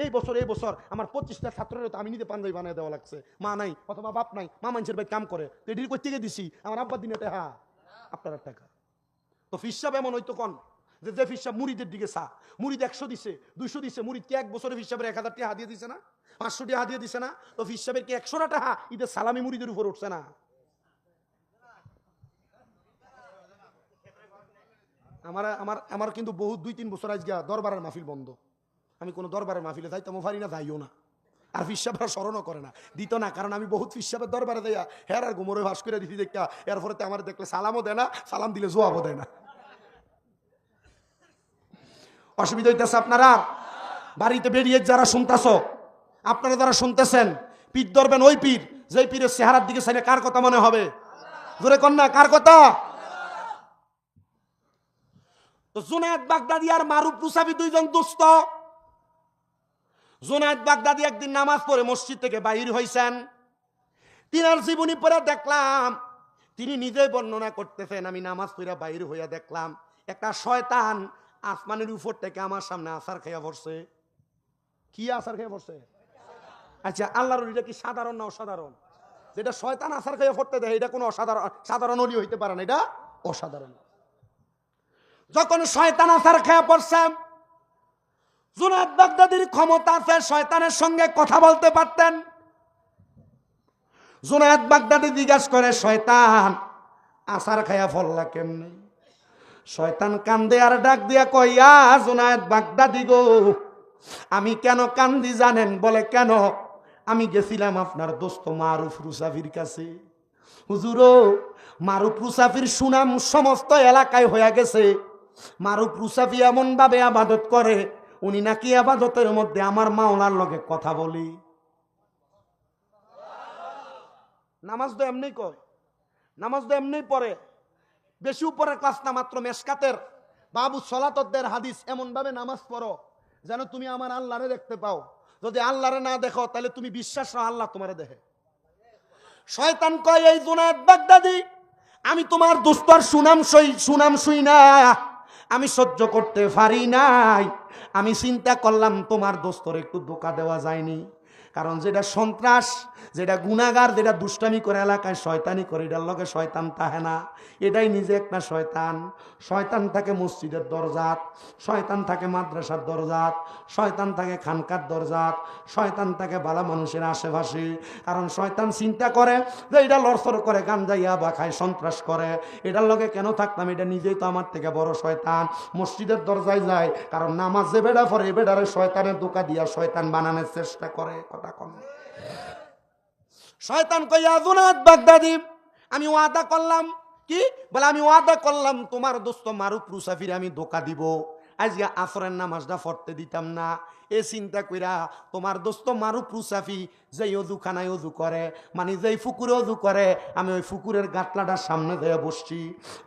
এই বছর আমার 25টা ছাত্রের তো আমি নিজে পাঞ্জাবি বানিয়ে দেওয়া লাগছে। মা নাই অথবা বাপ নাই, মা মানুষের ভাই কাম করে, তো এটি কই থেকে দিছি? আমার আব্বার দিনে টাকা, আপনার টাকা। তো ফিসাব এমন হইতো কোন যে ফিসাব মুরিদের দিকে চা, মুরিদ 100 দিছে 200 দিছে, মুরিদ কি এক বছরে ফিসাবের 1000 টাকা দিয়ে দিছে না, 500 টাকা দিয়ে দিছে না? তো ফিসাবের কি 100 টাকা ঈদের সালামি মুরিদের উপর উঠছে না? আমার কিন্তু বহু 2-3 বছর আজকে দরবারের মাহফিল বন্ধ, আমি কোনো দরবারের মাহফিলে যাইতাম পারি না, যাইও না। আর ফিসাবরা স্মরণও করে না, দিত না, কারণ আমি বহুত ফিসাবের দরবারে দেয়া হ্যাঁ আর গোমরে ভাস করে দিছি দেখা, এরপরে আমার দেখলে সালামও দেয় না, সালাম দিলে জবাবও দেয় না। অসুবিধা হইতেছে আপনারা? বাড়িতে বেরিয়ে যারা শুনতেছ, আপনারা যারা শুনতেছেন, পীর ধরবেন ওই পীর, যে পীরের চেহারার দিকে চাইলে কার কথা মনে হবে? জোরে কন্যা, কার কথা? তো জুনায়েদ বাগদাদি আর মারুফ রুসাফি 2 জন দোস্ত। জুনায়েদ বাগদাদি একদিন নামাজ পড়ে মসজিদ থেকে বাইর হইছেন, তিনার জীবনী পড়ে দেখলাম, তিনি নিজেই বর্ণনা করতেছেন, আমি নামাজ পড়ে বাইর হইয়া দেখলাম একটা শয়তান আসমানের উপর থেকে আমার সামনে আছাড় খেয়ে পড়ছে। কি আছাড় খেয়ে পড়ছে? আচ্ছা, আল্লাহর ওলিটা কি সাধারণ না অসাধারণ? যেটা শয়তান আছাড় খেয়ে পড়তে দেয় এটা কোনো সাধারণ ওলি হইতে পারে না, এটা অসাধারণ। যখন শয়তান আছাড় খেয়ে পড়ছে, জুনায়েদ বাগদাদির ক্ষমতা আছে, শয়তানের সঙ্গে কথা বলতে পারতেন। জুনায়েদ বাগদাদি জিজ্ঞাসা করে, শয়তান আছাড় খায়া ফললা কেমনে? শয়তান কান্দে আর ডাক দিয়া কয়, ইয়া জুনায়েদ বাগদাদি গো, আমি কেন কান্দি জানেন? বলে কেন? আমি গেছিলাম আপনার দোস্ত মারুফ রুসাফির কাছে। হুজুর, মারুফ রুসাফির সুনাম সমস্ত এলাকায় হয়ে গেছে। মারুফ রুসাফি এমন ভাবে আবাদত করে, উনি নাকি আবাদতের মধ্যে আমার মাওলার লগে কথা বলি। নামাজ তো এমনি কয়, নামাজ তো এমনি পড়ে, বেশি উপরের ক্লাস না, মাত্র মেশকাতের বাবু সলাতদের হাদিস, এমন ভাবে নামাজ পড়ো যেন তুমি আমার আল্লাহরে দেখতে পাও। যদি আল্লাহরে না দেখো তাহলে তুমি বিশ্বাস না আল্লাহ তোমারে দেখে। শয়তান কয়, এই জুনায়েদ বাগদাদি, আমি তোমার দোস্তর সুনাম শুই না, আমি সহ্য করতে পারি নাই। আমি চিন্তা করলাম তোমার দোস্তর একটু ধোঁকা দেওয়া যায়নি, কারণ যেটা সন্ত্রাস, যেটা গুনাহগার, যেটা দুষ্টামি করে এলাকায় শয়তানি করে, এটার লগে শয়তান তাহে না, এটাই নিজে একটা শয়তান। শয়তান থাকে মসজিদের দরজাত, শয়তান থাকে মাদ্রাসার দরজাত, শয়তান থাকে খানকার দরজাত, শয়তান থাকে ভালো মানুষের আশেপাশে। কারণ শয়তান চিন্তা করে যে এটা লড়সড় করে, গাঞ্জাইয়া বা খায়, সন্ত্রাস করে, এটার লগে কেন থাকতাম, এটা নিজেই তো আমার থেকে বড় শয়তান। মসজিদের দরজায় যায়, কারণ নামাজ যে বেড়া পড়ে, বেড়ারে শয়তানের ধোঁকা দিয়া শয়তান বানানোর চেষ্টা করে। কথা কম। শয়তান কইয়া, জুনায়েদ বাগদাদি, আমি ওয়াদা করলাম। কি বলে? আমি ওয়াদা করলাম তোমার দোস্ত মারুফ রুসাফির আমি ধোঁকা দিব, আজকে আসরের নামাজটা পড়তে দিতাম না। এ চিন্তা কইরা তোমার দোস্ত মারুফ রুসাফি যেই অজুখানায় অজু করে, মানে যেই পুকুরে অজু করে, আমি ওই পুকুরের গাটলাটার সামনে যেয়ে বসছি।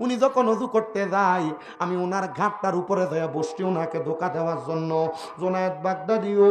উনি যখন অজু করতে যায় আমি ওনার ঘাটটার উপরে যেয়ে বসছি ওনাকে ধোকা দেওয়ার জন্য। জোনায়েদ বাগদাদিও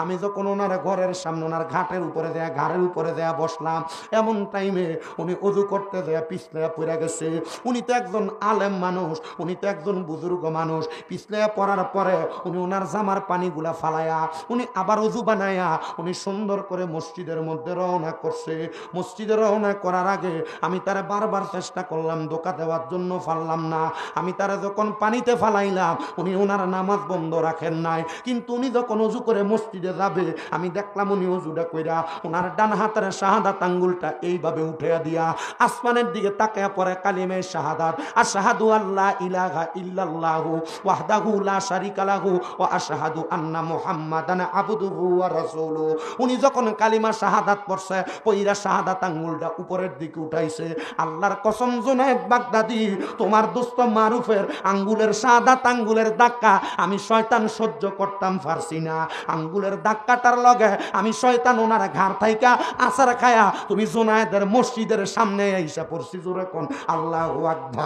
আমি যখন ওনার ঘরের সামনে ওনার ঘাটের উপরে দেয়া ঘাড়ের উপরে দেয়া বসলাম, এমন টাইমে উনি অজু করতে দেয়া পিছলে পড়ে গেছে। উনি তো একজন আলেম মানুষ, উনি তো একজন বুজুর্গ মানুষ। পিছলে পড়ার পরে উনি ওনার জামার পানিগুলা ফালায়া উনি আবার অজু বানায়া উনি সুন্দর করে মসজিদের মধ্যে রওনা করছে। মসজিদে রওনা করার আগে আমি তারা বারবার চেষ্টা করলাম ধোকা দেওয়ার জন্য, পারলাম না। আমি তারা যখন পানিতে ফালাইলাম উনি ওনার নামাজ বন্ধ রাখেন নাই, কিন্তু উনি যখন অজু করে মসজিদে যাবে আমি দেখলাম উনি অজুটা কইরা ওনার ডান হাতের শাহাদাত আঙ্গুলটা এইভাবে উঠিয়া দিয়া আসমানের দিকে তাকায়া পড়ে কালিমে শাহাদাত, আশহাদু আল্লা ইলাহা ইল্লাল্লাহু ওয়াহদাহু লা শারীকা লাহু ওয়া আশহাদু আন্না মুহাম্মাদান আবদুহু ওয়া রাসূলুহু। উনি যখন কালিমা শাহাদাত পড়ছে পয়রা শাহাদাত আঙ্গুলটা উপরের দিকে উঠাইছে। আল্লাহর কসম জুনায়েদ বাগদাদি, তোমার দোস্ত মারুফের আঙ্গুলের শাহাদাত আঙ্গুলের ধাক্কা আমি শয়তান সহ্য করতাম পারছি না। আঙ্গুলের ধাক্কাটার লগে আমি শয়তান ওনার ঘাড় থাইকা আসার খায়া তুমি জুনায়েদের মসজিদের সামনে আইসা পড়ছি। জোরে কোন আল্লাহু আকবার,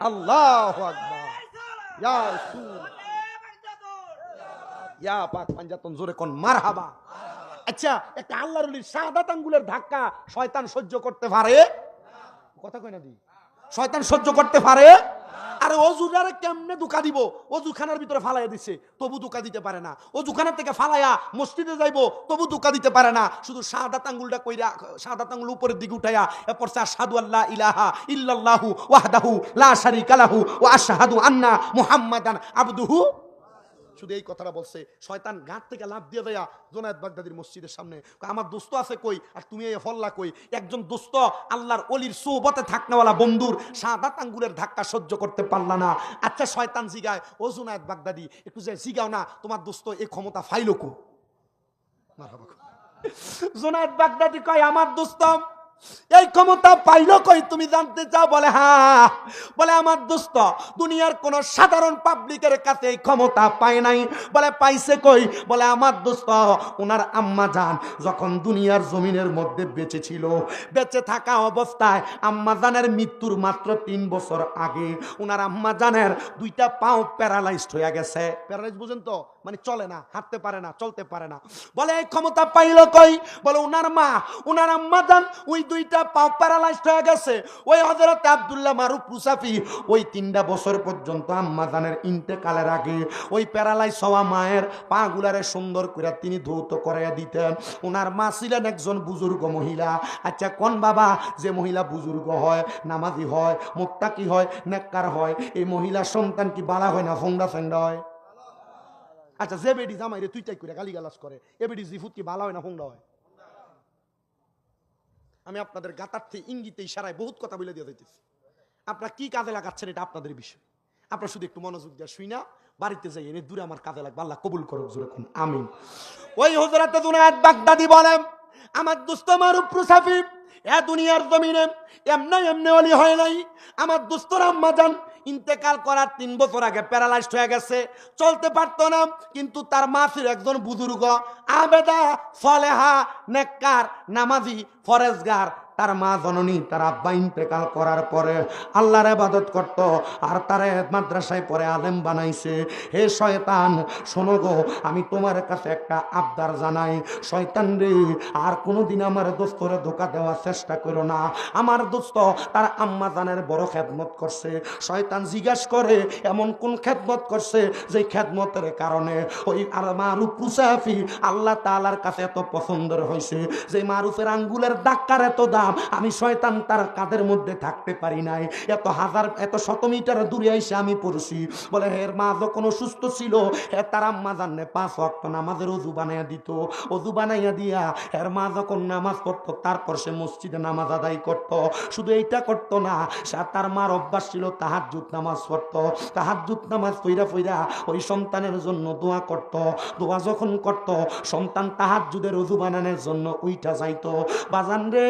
আল্লাহু আকবার, ইয়া রাসূল, ইয়া পাক পাঞ্জাতন, জোরে কোন মারহাবা। আচ্ছা, একটা আল্লাহর ওলির শাহাদাত আঙ্গুলের ধাক্কা শয়তান সহ্য করতে পারে? কথা কই না দি, শয়তান সহ্য করতে পারে? আরে অজুরারে কেমনে ধোঁকা দিব? অজুখানার ভিতরে ফালাইয়া দিছে তবু ধোঁকা দিতে পারে না। অজুখানার থেকে ফালাইয়া মসজিদে যাইবো তবু ধোঁকা দিতে পারে না। শুধু শাহাদাত আঙ্গুলটা কইরা শাহাদাত আঙ্গুল উপরের দিকে উঠাইয়া এরপর আশহাদু আল্লা ইলাহা ইল্লাল্লাহু ওয়াহদাহু লা শারীকা লাহু ওয়া আশহাদু আন্না মুহাম্মাদান আবদুহু, শুধু এই কথাটা বলছে। শয়তান ঘাট থেকে লাফ দিয়ে দেয়া জুনায়েদ বাগদাদির মসজিদের সামনে। আমার দোস্ত আছে কই আর তুমি এই হল্লা কই? একজন দোস্ত আল্লাহর ওলির সোহবতে থাকনেওয়ালা বন্ধুর শাহাদাত আঙ্গুলের ধাক্কা সহ্য করতে পারলা না। আচ্ছা শয়তান জিগায়, ও জুনায়েদ বাগদাদি একটু যে জিগাও না তোমার দোস্ত এই ক্ষমতা ফাইল কো? জুনায়েদ বাগদাদি কয়, আমার দোস্ত এই ক্ষমতা পাইল কই তুমি জানতে চাও? বলে হ্যাঁ। বলে আমার দোস্ত দুনিয়ার কোন সাধারণ পাবলিকের কাছে এই ক্ষমতা পায় নাই। বলে পাইছে কই? বলে আমার দোস্ত ওনার আম্মা জান যখন দুনিয়ার জমিনের মধ্যে বেঁচে ছিল, বেঁচে থাকা অবস্থায় আম্মা জানের মৃত্যুর মাত্র 3 বছর আগে ওনার আম্মা জানের 2টা পাও প্যারালাইজড হয়ে গেছে। প্যারালাইজ বুঝেন তো, মানে চলে না, হাঁটতে পারে না, চলতে পারে না। বলে এই ক্ষমতা পাইল কই? বলে ওনার মা ওনার আম্মা জান ওই 2টা পাও প্যারালাইজড হয়ে গেছে। ওই হযরত আব্দুল্লাহ মারুফ রুসাফি ওই 3টা বছর পর্যন্ত আম্মা জানের ইন্তেকালের আগে ওই প্যারালাইজ হওয়া মায়ের পা গুলারে সুন্দর করে তিনি ধৌত করে দিতেন। ওনার মা ছিলেন একজন বুজুর্গ মহিলা। আচ্ছা কোন বাবা যে মহিলা বুজুর্গ হয়, নামাজি হয়, মুত্তাকি হয়, নেককার হয়, এই মহিলা সন্তান কি বালা হয় না ফোংডা ফেংডা হয়? আচ্ছা যে বেডি জামাই রে তুই চাই করে গালিগালাজ করে, এ বেডি জিফুত কি বালা হয় না ফোংডা হয়? আমি আপনাদের গাতার্থে ইঙ্গিতে ইশারায় বহুত কথা বলে দিয়ে দিতেছি। আপনারা কি কাজে লাগাচ্ছেন এটা আপনাদের বিষয়। আপনারা শুধু একটু মনোযোগ দিয়ে শুই না, বাড়িতে যাই এনে দূরে আমার কাজে লাগবে। আল্লাহ কবুল করুক, জোরে কোন আমিন। ওই হযরতে জুনায়েদ বাগদাদি বলেন, আমার দোস্ত মারুফ রুসাফি এ দুনিয়ার জমিনে এমনি এমনি ওলি হয় নাই। আমার দোস্তর আম্মা জান ইন্তেকাল করার 3 বছর আগে প্যারালাইজড হয়ে গেছে, চলতে পারতো না। কিন্তু তার মা ছিল একজন বুজুর্গ, আবেদা, ফলেহা, নেককার, নামাজি, ফরেজগার। তার মা জননী তার আব্বা ইন্তেকাল করার পরে আল্লাহর ইবাদত করত আর তারে মাদ্রাসায় পড়ে আলেম বানাইছে। হে শয়তান শোনো গো, আমি তোমার কাছে একটা আবদার জানাই। শয়তান রে, আর কোনোদিন আমার দোস্তরে ধোঁকা দেওয়ার চেষ্টা করো না। আমার দোস্ত তার আম্মা জানের বড় খেদমত করছে। শয়তান জিজ্ঞাস করে এমন কোন খেদমত করছে যে খেদমতের কারণে ওই আর মারুফ রুসাফি আল্লাহ তাআলার কাছে এত পছন্দের হয়েছে, যে মারুফের আঙ্গুলের ধাক্কার এত দাম আমি শয়তান তার কাঁধের মধ্যে থাকতে পারি নাই। এত 100 মিটার দূরে এসে আমি পড়ছি। বলে এর মা যখন অসুস্থ ছিল তার আম্মা জানে 5 ওয়াক্ত নামাজের ওযু বানাইয়া দিত। ওযু বানাইয়া দিয়া এর মা যখন নামাজ পড়তো তারপর সে মসজিদে নামাজ আদায় করত। শুধু এইটা করত না, তার মার অভ্যাস ছিল তাহাজ্জুদ নামাজ পড়তো। তাহাজ্জুদ নামাজ পইরা ওই সন্তানের জন্য দোয়া করত। দোয়া যখন করত সন্তান তাহাজ্জুদের ওযু বানানোর জন্য উইঠা যাইতো। বাজান রে,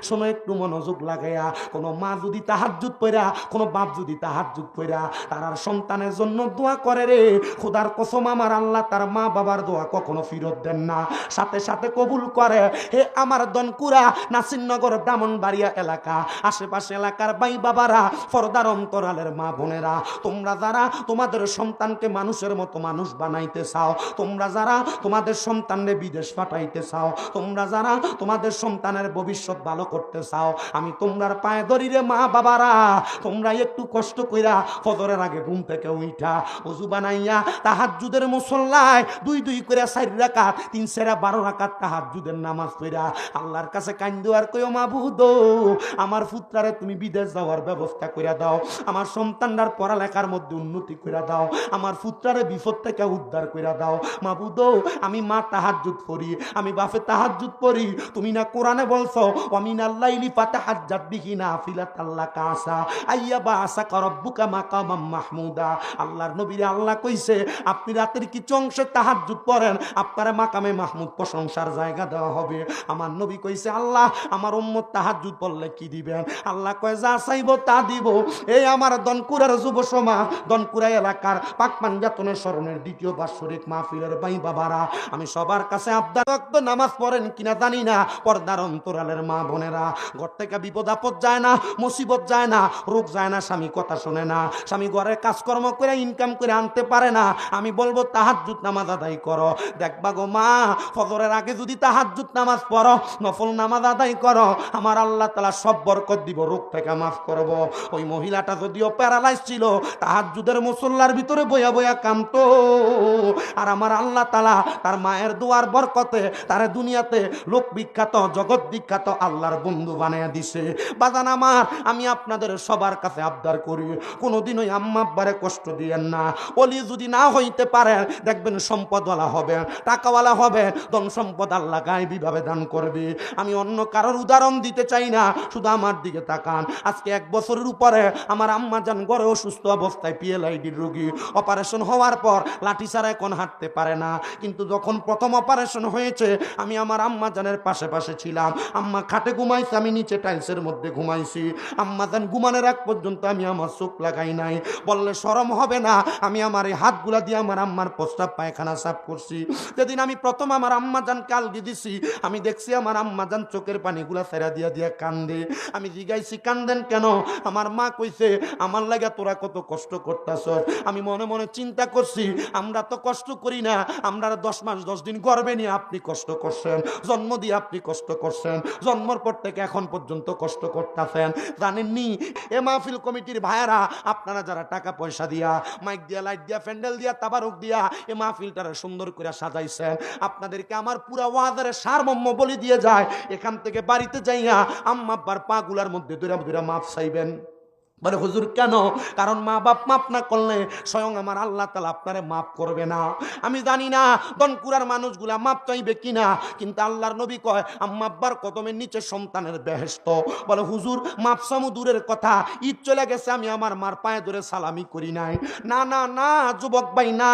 শোনো একটু মনোযোগ লাগাইয়া, কোনো মা যদি তাহাজ্জুদ পড়া, কোনো বাপ যদি তাহাজ্জুদ পড়া তার সন্তানের জন্য দোয়া করে রে, খোদার কসম আমার আল্লাহ তার মা বাবার দোয়া কখনো ফেরত দেন না, সাথে সাথে কবুল করে। হে আমার দনকুরা, নাসিরনগর, ব্রাহ্মণবাড়িয়া এলাকা, আশেপাশে এলাকার ভাই বাবারা, পর্দার অন্তরালের মা বোনেরা, তোমরা যারা তোমাদের সন্তানকে মানুষের মতো মানুষ বানাইতে চাও, তোমরা যারা তোমাদের সন্তানকে বিদেশ পাঠাইতে চাও, তোমরা যারা তোমাদের সন্তানের ভবিষ্যৎ ভালো করতে চাও, আমি তোমরার পায়ে ধরি রে মা বাবারা, তোমরা একটু কষ্ট কইরা ফজরের আগে ঘুম থেকে উঠা ওযু বানাইয়া তাহাজ্জুদের মুসল্লায় দুই দুই করে 4 রাকাত 3 4 12 রাকাত তাহাজ্জুদের নামাজ পড়া আল্লাহর কাছে কান্দো আর কইও মাবুদ আমার পুত্রারে তুমি বিদেশ যাওয়ার ব্যবস্থা কইরা দাও, আমার সন্তানটার পড়ালেখার মধ্যে উন্নতি কইরা দাও, আমার পুত্রারে বিপদ থেকে উদ্ধার কইরা দাও মাবুদ। আমি মা তাহাজ্জুদ পড়ি, আমি বাপে তাহাজ্জুদ পড়ি, তুমি না কোরআনে বলছো ওয়ামিনাল লাইলি ফাতাহাজ্জাত বিহি নাফিলাতাল লাকা আসা আইয়া বাসাকা রাব্বুকা মাকামাম মাহমুদা। আল্লাহর নবীরে আল্লাহ কইছে আপনি রাতের কিছু অংশে তাহাজ্জুদ পড়েন, আপনার মাকামে মাহমুদ প্রশংসার জায়গা দেওয়া হবে। আমার নবী কইছে আল্লাহ আমার উম্মত তাহাজ্জুদ পড়লে কি দিবেন? আল্লাহ কয় যা চাইবো তা দিব। এই আমার দনকুরার যুব সমাজ, দনকুরা এলাকার পাকমান জাতনের স্মরণের 2য় বাৎসরিক মাহফিলের ভাই বাবারা, আমি সবার কাছে আবদার, ওয়াক্ত নামাজ পড়েন কিনা জানি না, পর্দার অন্তরালের মা বোনেরা, ঘর থেকে বিপদ আপদ যায় না, মুসিবত যায় না, রোগ যায় না, স্বামী কথা শোনে না, স্বামী ঘরের কাজকর্ম করে ইনকাম করে আনতে পারে না, আমি বলবো তাহাজ্জুদ নামাজ আদায় করো। দেখবা গো মা, ফজরের আগে যদি তাহাজ্জুদ নামাজ পড়ো, নফল নামাজ আদায় করো, আমার আল্লাহ তাআলা সব বরকত দিব, রোগ থেকে মাফ করব। ওই মহিলাটা যদিও প্যারালাইজ ছিল, তাহাজ্জুদের মুসল্লার ভিতরে বয়া বয়া কামতো, আর আমার আল্লাহ তাআলা তার মায়ের দোয়ার বরকতে তারে দুনিয়াতে লোক বিখ্যাত, জগৎ বিখ্যাত আল্লাহর বন্ধু বানায়া দিছে। বাজান আমার, আমি আপনাদের সবার কাছে আবদার করি, কোনোদিন ওই আম্মা আব্বারে কষ্ট দিয়েন না। ওলি যদি না হইতে পারে, দেখবেন সম্পদওয়ালা হবে, টাকাওয়ালা হবে, ধন সম্পদ আল্লাহ গায়বীভাবে দান করবে। আমি অন্য কারোর উদাহরণ দিতে চাই না, শুধু আমার দিকে তাকান। আজকে 1 বছরের উপরে আমার আম্মা জান ঘরে অসুস্থ অবস্থায়, পিএলআইডির রোগী, অপারেশন হওয়ার পর লাঠি ছাড়া এখন হাঁটতে পারে না, কিন্তু যখন প্রথম অপারেশন হয়েছে আমি আমার আম্মা জানের পাশে পাশে ছিলাম। আম্মা খাটে ঘুমাইছে, আমি নিচে টাইলসের মধ্যে ঘুমাইছি। আম্মা জান ঘুমানোর আগ পর্যন্ত আমি আমার চোখ লাগাই নাই। বললে শরম হবে না, আমি আমার এই হাতগুলা দিয়ে আমার আম্মার প্রস্রাব পায়খানা সাফ করছি। যেদিন আমি প্রথম আমার আম্মা জানকে আলগি দিছি, আমি দেখছি আমার আম্মা জান চোখের পানিগুলা ছেড়া দিয়া দিয়া কান্দে। আমি জিগাইছি কান্দেন কেন? আমার মা কইছে আমার লাগা তোরা কত কষ্ট করতাছ। আমি মনে মনে চিন্তা করছি, আমরা তো কষ্ট করি না, আমরা 10 মাস 10 দিন গর্ভে নিয়ে আপনি কষ্ট করছেন, জন্ম দিয়ে আপনি কষ্ট করছেন, জন্মের পর থেকে এখন পর্যন্ত কষ্ট করতেছেন। জানেননি এ মাহফিল কমিটির ভাইয়েরা, আপনারা যারা টাকা পয়সা দিয়া, মাইক দিয়া, লাইট দিয়া, প্যান্ডেল দিয়া, তাবারক দিয়া এ মাহফিলটারে সুন্দর করে সাজাইছেন, আপনাদেরকে আমার পুরা ওয়াজের সারমর্ম বলে দিয়ে যায়, এখান থেকে বাড়িতে যাইয়া আম্মা আব্বার পাগুলার মধ্যে দূরা দূরা মাপ চাইবেন। বলে হুজুর কেন? কারণ মা বাপ মাফ না করলে স্বয়ং আমার আল্লাহ তাআলা আপনারে মাফ করবে না। আমি জানি না দনকুরার মানুষগুলা মাফ চাইবে কিনা, কিন্তু আল্লাহর নবী কয় আম্মা আব্বার কদমের নিচে সন্তানের বেহেশত। বলে হুজুর মাফ চামু দূরের কথা, ঈদ চলে গেছে আমি আমার মার পায়ে ধরে সালামি করি নাই। না না না যুবক ভাই, না,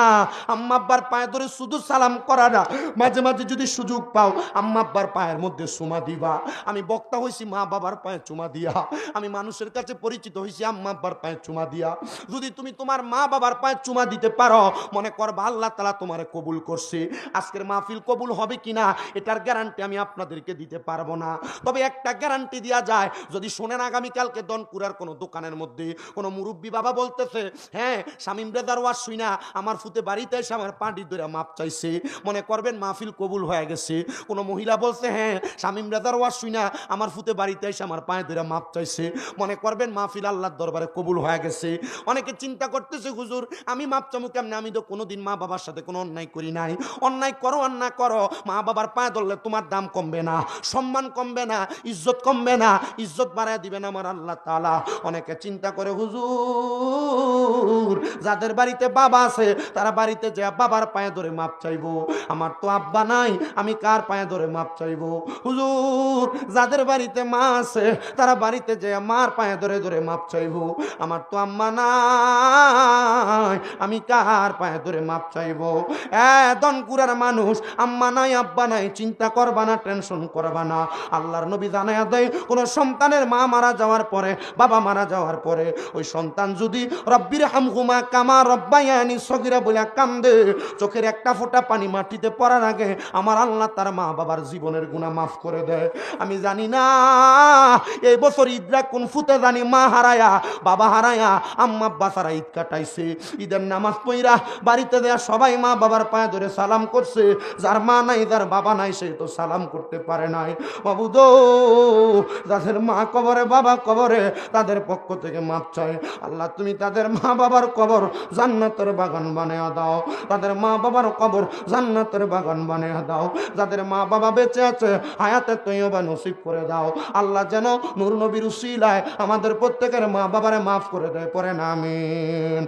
আম্মা আব্বার পায়ে ধরে শুধু সালাম করা না, মাঝে মাঝে যদি সুযোগ পাও আম্মা আব্বার পায়ের মধ্যে চুমা দিবা। আমি বক্তা হইছি মা বাবার পায়ে চুমা দিয়া, আমি মানুষের কাছে পরিচিত হইছি আম্মা আব্বার পায়ে চুমা দিয়া। যদি তুমি তোমার মা বাবার পায়ে চুমা দিতে পারো, মনে করবা আল্লাহ তাআলা তোমারে কবুল করছে। আজকের মাহফিল কবুল হবে কিনা এটার গ্যারান্টি আমি আপনাদেরকে দিতে পারবো না, তবে একটা গ্যারান্টি দেওয়া যায়, যদি শোনেন আগামীকালকে দনকুরার কোনো দোকানের মধ্যে কোনো মুরব্বী বাবা বলতেছে হ্যাঁ শামীম রেজার ওয়াজ শুইনা আমার ফুতে বাড়িতে এসে আমার পাটি ধরে মাপ চাইছে, মনে করবেন মাহফিল কবুল হয়ে গেছে। কোনো মহিলা বলছে হ্যাঁ শামীম রেজার ওয়াজ শুইনা আমার ফুতে বাড়িতে এসে আমার পায়ে ধরে মাপ চাইছে, মনে করবেন মাহফিল আল্লাহর দরবারে কবুল হয়ে গেছে। অনেকে চিন্তা করতেছে হুজুর আমি মাপ চামু কেমনে, আমি তো কোনোদিন মা বাবার সাথে কোনো অন্যায় করি নাই। অন্যায় করো আর না করো, মা বাবার পায়ে ধরলে তোমার দাম কমবে না, সম্মান কমবে না, ইজ্জত কমবে না, ইজ্জত বাড়ায় দিবেন আমার আল্লাহ তাআলা। অনেকে চিন্তা করে হুজুর যাদের বাড়িতে বাবা আছে তারা বাড়িতে যে বাবার পায়ে ধরে মাপ চাইবো, আমার তো আব্বা নাই, আমি কার পায়ে ধরে মাপ চাইবো? হুজুর যাদের বাড়িতে মা আছে তারা বাড়িতে যে মার পায়ে ধরে ধরে মাপ চাইবো? আমার তো আম্মা নাই, আমি কার পায়ে ধরে মাপ চাইবো? দনকুরার মানুষ, আম্মা নাই আব্বা নাই, চিন্তা করবা না, টেনশন করবা না। আল্লাহর নবী জানায়া দেয়, কোন সন্তানের মা মারা যাওয়ার পরে, বাবা মারা যাওয়ার পরে, ওই সন্তান যদি রব্বির হামহুমা কামা রব্বায়ানি সগীরা বলে কান্দে, চোখের একটা ফোঁটা পানি মাটিতে পড়ার আগে আমার আল্লাহ তার মা বাবার জীবনের গুনাহ মাফ করে দেয়। আমি জানি না এই বছর ঈদরা কোন ফুতে জানি মা হারায়া বাবা হারায়া আম্মা আব্বা সারা ঈদ কাটাইছে। ঈদের নামাজ পইরা বাড়িতে দেয়া সবাই মা বাবার পায়ে ধরে সালাম করছে, যার মা নাই যার বাবা নাই সে তো সালাম করতে পারে নাই। মাবুদ, যাদের মা কবরে বাবা কবরে তাদের পক্ষ থেকে মাপ চাই। আল্লাহ তুমি তাদের মা বাবার কবর জান্নাতের বাগান বানিয়ে দাও, তাদের মা বাবার কবর জান্নাতের বাগান বানিয়ে দাও। যাদের মা বাবা বেঁচে আছে হায়াতে তৈয়বা নসিব করে দাও। আল্লাহ যেন নূর নবীর উসিলায় আমাদের প্রত্যেকের মা বাবারে মাফ করে দেয়, পড়েন আমিন।